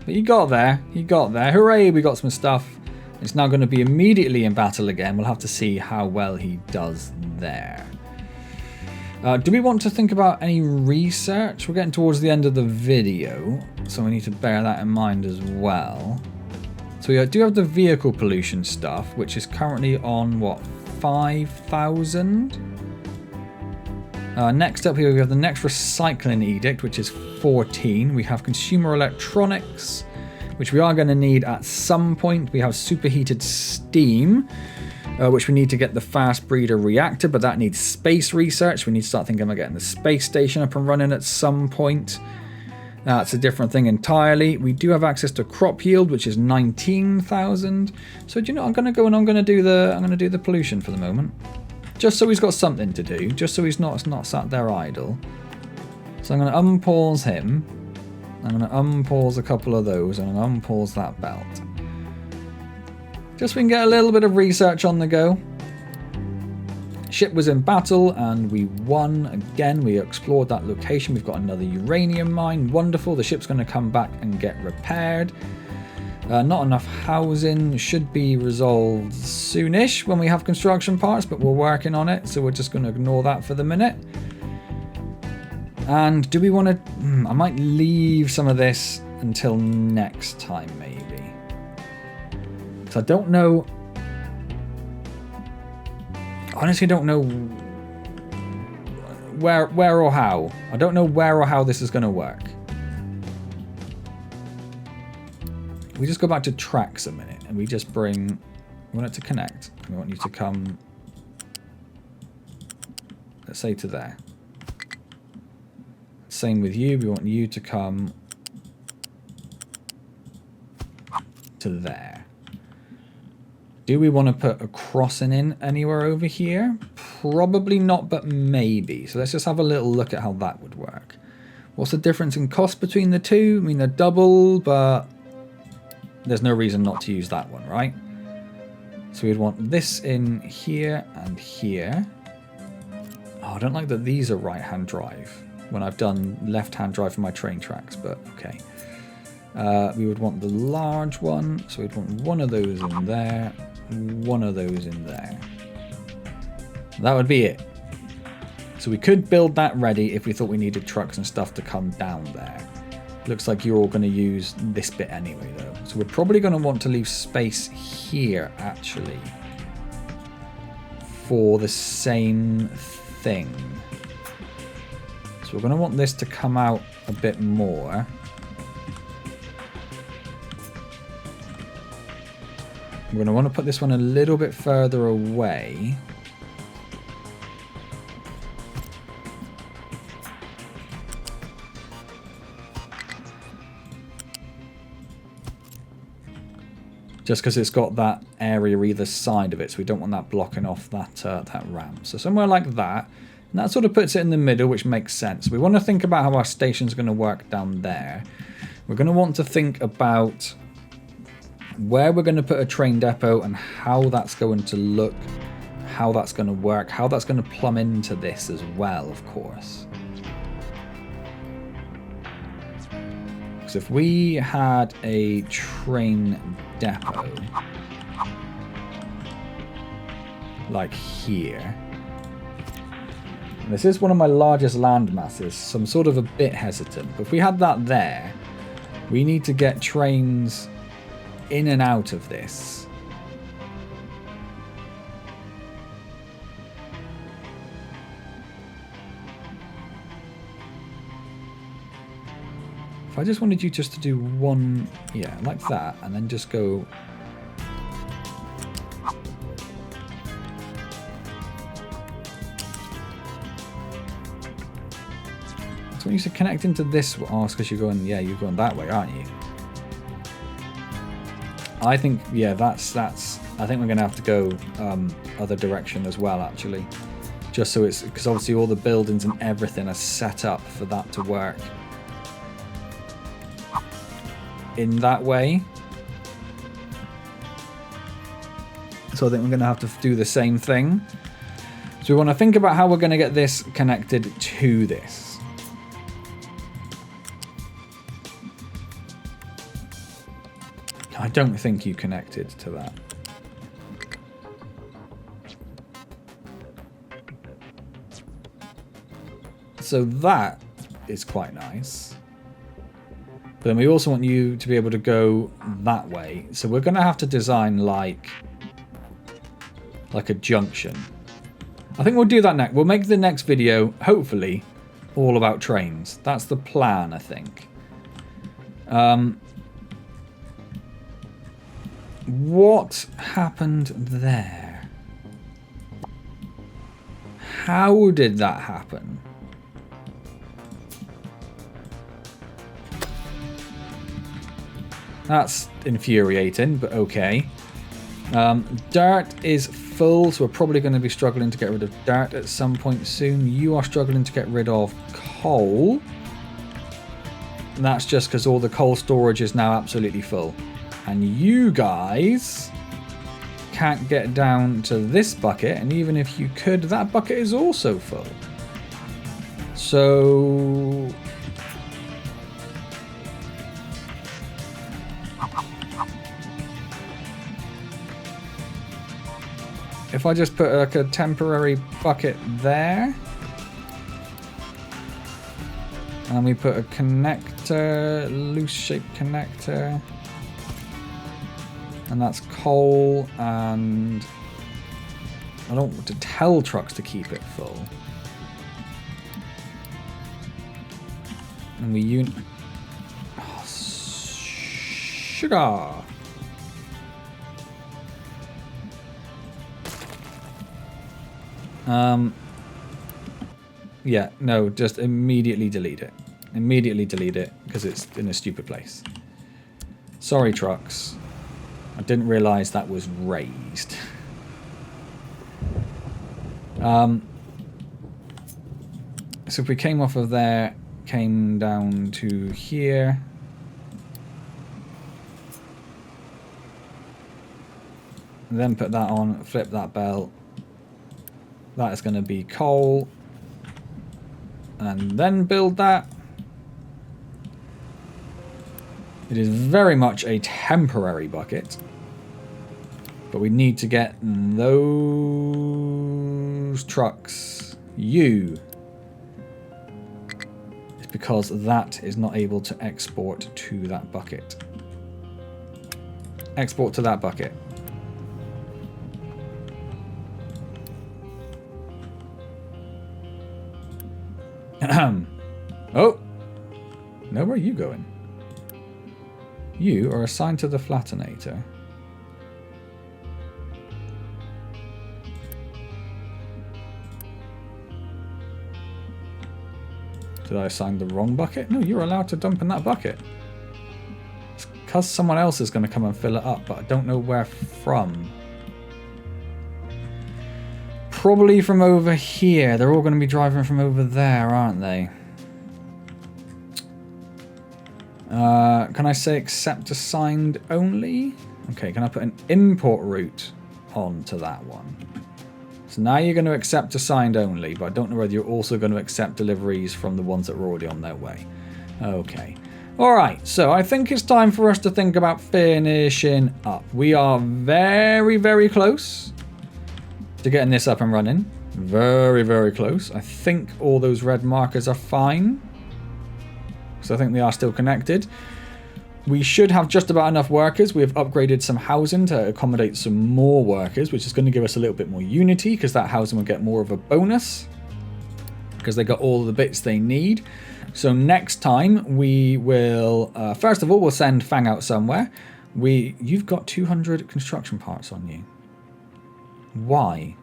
But he got there. He got there. Hooray, we got some stuff. It's now going to be immediately in battle again. We'll have to see how well he does there. Do we want to think about any research? We're getting towards the end of the video, so we need to bear that in mind as well. So we do have the vehicle pollution stuff, which is currently on, what, 5,000? Next up here we have the next recycling edict, which is 14. We have consumer electronics, which we are going to need at some point. We have superheated steam, which we need to get the fast breeder reactor, but that needs space research. We need to start thinking about getting the space station up and running at some point. That's a different thing entirely. We do have access to crop yield, which is 19,000. So do you know, I'm going to go and I'm going to do the pollution for the moment, just so he's got something to do, just so he's not sat there idle. So I'm going to unpause him. I'm going to unpause a couple of those, and I'm going to unpause that belt. Just so we can get a little bit of research on the go. Ship was in battle, and we won again. We explored that location. We've got another uranium mine. Wonderful. The ship's going to come back and get repaired. Not enough housing. Should be resolved soonish when we have construction parts, but we're working on it, so we're just going to ignore that for the minute. And do we want to... I might leave some of this until next time, maybe. Because I don't know... Honestly, don't know where or how. I don't know where or how this is going to work. We just go back to tracks a minute, and we just bring... We want it to connect. We want you to come... Let's say to there. Same with you, we want you to come to there. Do we want to put a crossing in anywhere over here? Probably not, but maybe. So let's just have a little look at how that would work. What's the difference in cost between the two? I mean, they're double, but there's no reason not to use that one, right? So we'd want this in here and here. Oh, I don't like that these are right-hand drive when I've done left-hand drive for my train tracks, but okay. We would want the large one, so we'd want one of those in there, one of those in there. That would be it. So we could build that ready if we thought we needed trucks and stuff to come down there. Looks like you're all going to use this bit anyway, though. So we're probably going to want to leave space here, actually, for the same thing. So we're going to want this to come out a bit more. We're going to want to put this one a little bit further away. Just because it's got that area either side of it, so we don't want that blocking off that ramp. So somewhere like that. And that sort of puts it in the middle, which makes sense. We want to think about how our station's going to work down there. We're going to want to think about where we're going to put a train depot and how that's going to look, how that's going to work, how that's going to plumb into this as well, of course. Because if we had a train depot like here, and this is one of my largest land masses, so I'm sort of a bit hesitant, but if we had that there, we need to get trains in and out of this. If I just wanted you just to do one, yeah, like that, and then just go... So when you said connect into this, oh, it's because you're going, yeah, you're going that way, aren't you? I think, yeah, that's. I think we're going to have to go other direction as well, actually. Just so it's, because obviously all the buildings and everything are set up for that to work in that way. So I think we're going to have to do the same thing. So we want to think about how we're going to get this connected to this. I don't think you connected to that. So that is quite nice. But then we also want you to be able to go that way. So we're going to have to design like a junction. I think we'll do that next. We'll make the next video, hopefully, all about trains. That's the plan, I think. What happened there? How did that happen? That's infuriating, but okay. Dirt is full, so we're probably going to be struggling to get rid of dirt at some point soon. You are struggling to get rid of coal. And that's just because all the coal storage is now absolutely full. And you guys can't get down to this bucket, and even if you could, that bucket is also full. So... if I just put like a temporary bucket there, and we put a connector, loose shaped connector, and that's coal, and I don't want to tell trucks to keep it full. And we sugar. Yeah, no, just immediately delete it. Immediately delete it, because it's in a stupid place. Sorry, trucks. I didn't realise that was raised. So if we came off of there, came down to here. And then put that on, flip that belt. That is going to be coal. And then build that. It is very much a temporary bucket. But we need to get those trucks. You. It's because that is not able to export to that bucket. Export to that bucket. Oh! No, where are you going? You are assigned to the flattenator. Did I assign the wrong bucket? No, you're allowed to dump in that bucket. It's because someone else is going to come and fill it up, but I don't know where from. Probably from over here. They're all going to be driving from over there, aren't they? Can I say accept assigned only? Okay, can I put an import route onto that one? So now you're going to accept assigned only, but I don't know whether you're also going to accept deliveries from the ones that were already on their way. Okay. Alright, so I think it's time for us to think about finishing up. We are very, very close to getting this up and running. Very, very close. I think all those red markers are fine. So I think they are still connected. We should have just about enough workers. We have upgraded some housing to accommodate some more workers, which is going to give us a little bit more unity, because that housing will get more of a bonus, because they got all the bits they need. So next time we will, first of all, we'll send Fang out somewhere. You've got 200 construction parts on you. Why?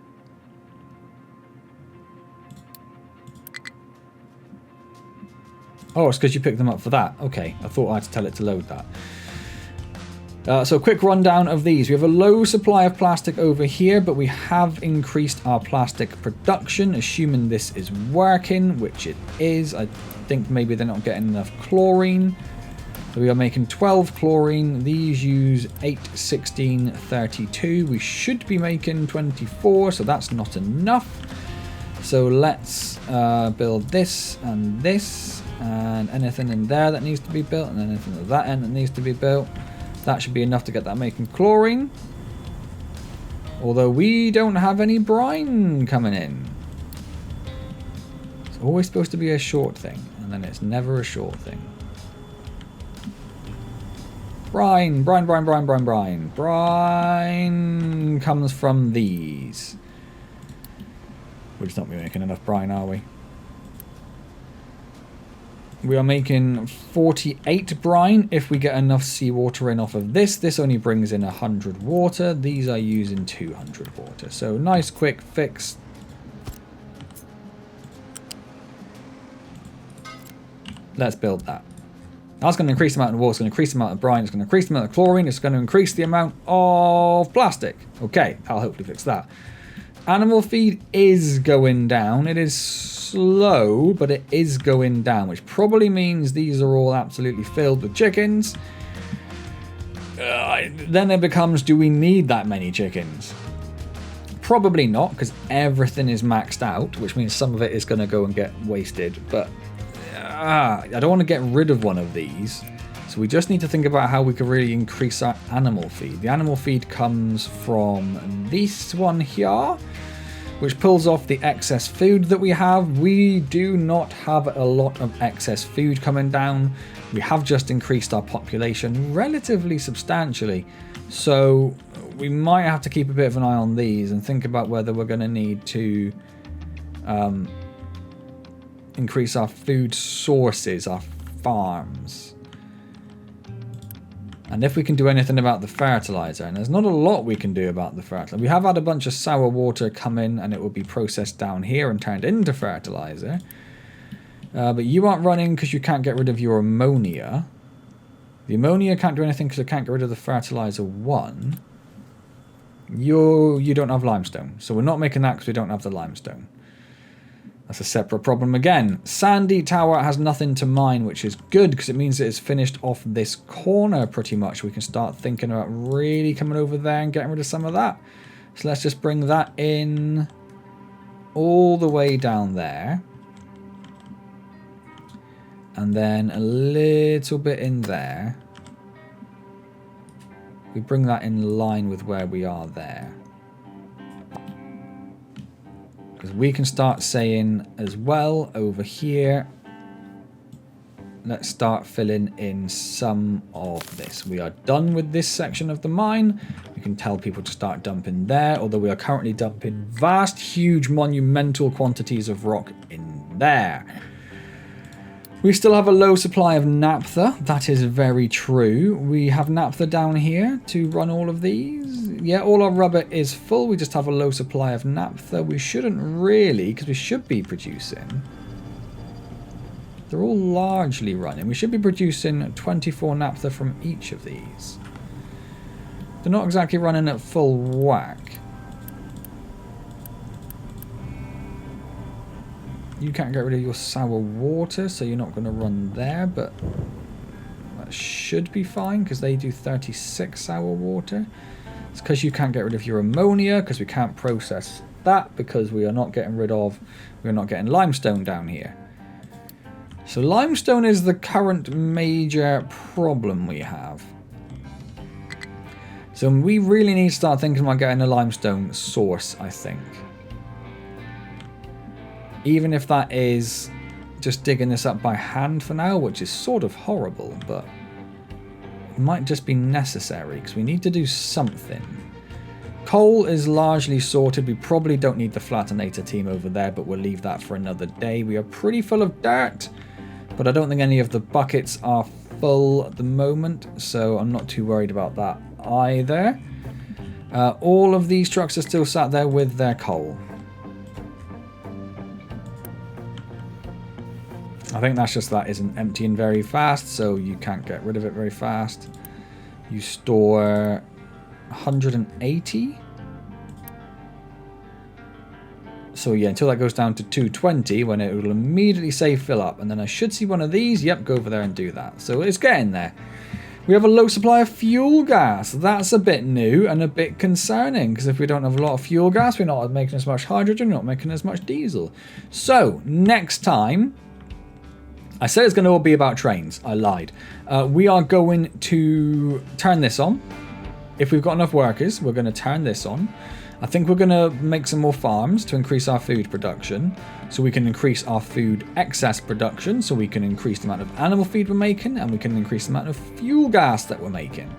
Oh, it's because you picked them up for that. Okay, I thought I had to tell it to load that. So a quick rundown of these. We have a low supply of plastic over here, but we have increased our plastic production, assuming this is working, which it is. I think maybe they're not getting enough chlorine. So we are making 12 chlorine. These use 8, 16, 32. We should be making 24, so that's not enough. So let's build this and anything in there that needs to be built, and anything at that end that needs to be built. That should be enough to get that making chlorine. Although we don't have any brine coming in. It's always supposed to be a short thing, and then it's never a short thing. Brine, brine, brine, brine, brine, brine. Brine comes from these. We're just not making enough brine, are we? We are making 48 brine if we get enough seawater in off of this. This only brings in 100 water. These are using 200 water. So nice quick fix. Let's build that. That's going to increase the amount of water. It's going to increase the amount of brine. It's going to increase the amount of chlorine. It's going to increase the amount of plastic. Okay, I'll hopefully fix that. Animal feed is going down. It is slow, but it is going down, which probably means these are all absolutely filled with chickens. Then it becomes, do we need that many chickens? Probably not, because everything is maxed out, which means some of it is going to go and get wasted. But I don't want to get rid of one of these. So we just need to think about how we could really increase our animal feed. The animal feed comes from this one here, which pulls off the excess food that we have. We do not have a lot of excess food coming down. We have just increased our population relatively substantially. So we might have to keep a bit of an eye on these and think about whether we're going to need to increase our food sources, our farms. And if we can do anything about the fertilizer, and there's not a lot we can do about the fertilizer. We have had a bunch of sour water come in and it will be processed down here and turned into fertilizer. But you aren't running because you can't get rid of your ammonia. The ammonia can't do anything because it can't get rid of the fertilizer 1. You don't have limestone. So we're not making that because we don't have the limestone. That's a separate problem again. Sandy Tower has nothing to mine, which is good because it means that it's finished off this corner pretty much. We can start thinking about really coming over there and getting rid of some of that. So let's just bring that in all the way down there. And then a little bit in there. We bring that in line with where we are there. Because we can start saying as well over here, let's start filling in some of this. We are done with this section of the mine. We can tell people to start dumping there, although we are currently dumping vast, huge, monumental quantities of rock in there. We still have a low supply of naphtha. That is very true. We have naphtha down here to run all of these. Yeah, all our rubber is full. We just have a low supply of naphtha. We shouldn't really, because we should be producing. They're all largely running. We should be producing 24 naphtha from each of these. They're not exactly running at full whack. You can't get rid of your sour water, so you're not going to run there, but that should be fine because they do 36 sour water. It's because you can't get rid of your ammonia because we can't process that because we are not getting limestone down here. So limestone is the current major problem we have. So we really need to start thinking about getting a limestone source, I think. Even if that is just digging this up by hand for now, which is sort of horrible, but it might just be necessary because we need to do something. Coal is largely sorted. We probably don't need the Flatinator team over there, but we'll leave that for another day. We are pretty full of dirt, But I don't think any of the buckets are full at the moment, so I'm not too worried about that either. All of these trucks are still sat there with their coal. I think that's just that isn't emptying very fast, so you can't get rid of it very fast. You store 180. So yeah, until that goes down to 220, when it will immediately say fill up. And then I should see one of these. Yep, go over there and do that. So it's getting there. We have a low supply of fuel gas. That's a bit new and a bit concerning, because if we don't have a lot of fuel gas, we're not making as much hydrogen, we're not making as much diesel. So next time, I said it's going to all be about trains. I lied. We are going to turn this on. If we've got enough workers, we're going to turn this on. I think we're going to make some more farms to increase our food production, so we can increase our food excess production, so we can increase the amount of animal feed we're making, and we can increase the amount of fuel gas that we're making.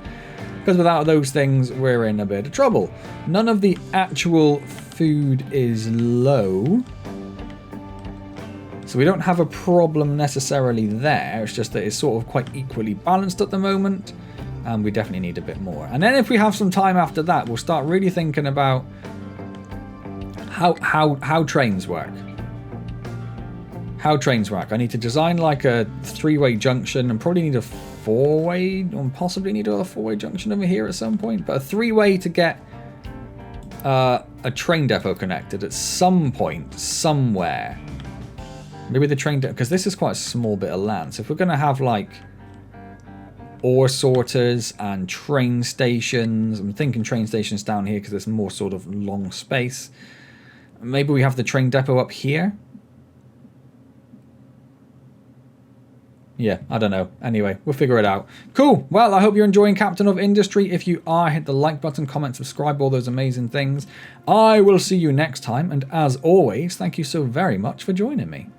Because without those things, we're in a bit of trouble. None of the actual food is low, so we don't have a problem necessarily there. It's just that it's sort of quite equally balanced at the moment, and we definitely need a bit more. And then if we have some time after that, we'll start really thinking about how trains work. How trains work. I need to design like a 3-way junction, and probably need a 4-way, or possibly need a 4-way junction over here at some point. But a 3-way to get a train depot connected at some point, somewhere. Maybe the train depot, because this is quite a small bit of land. So if we're going to have like ore sorters and train stations, I'm thinking train stations down here because there's more sort of long space. Maybe we have the train depot up here. Yeah, I don't know. Anyway, we'll figure it out. Cool. Well, I hope you're enjoying Captain of Industry. If you are, hit the like button, comment, subscribe, all those amazing things. I will see you next time. And as always, thank you so very much for joining me.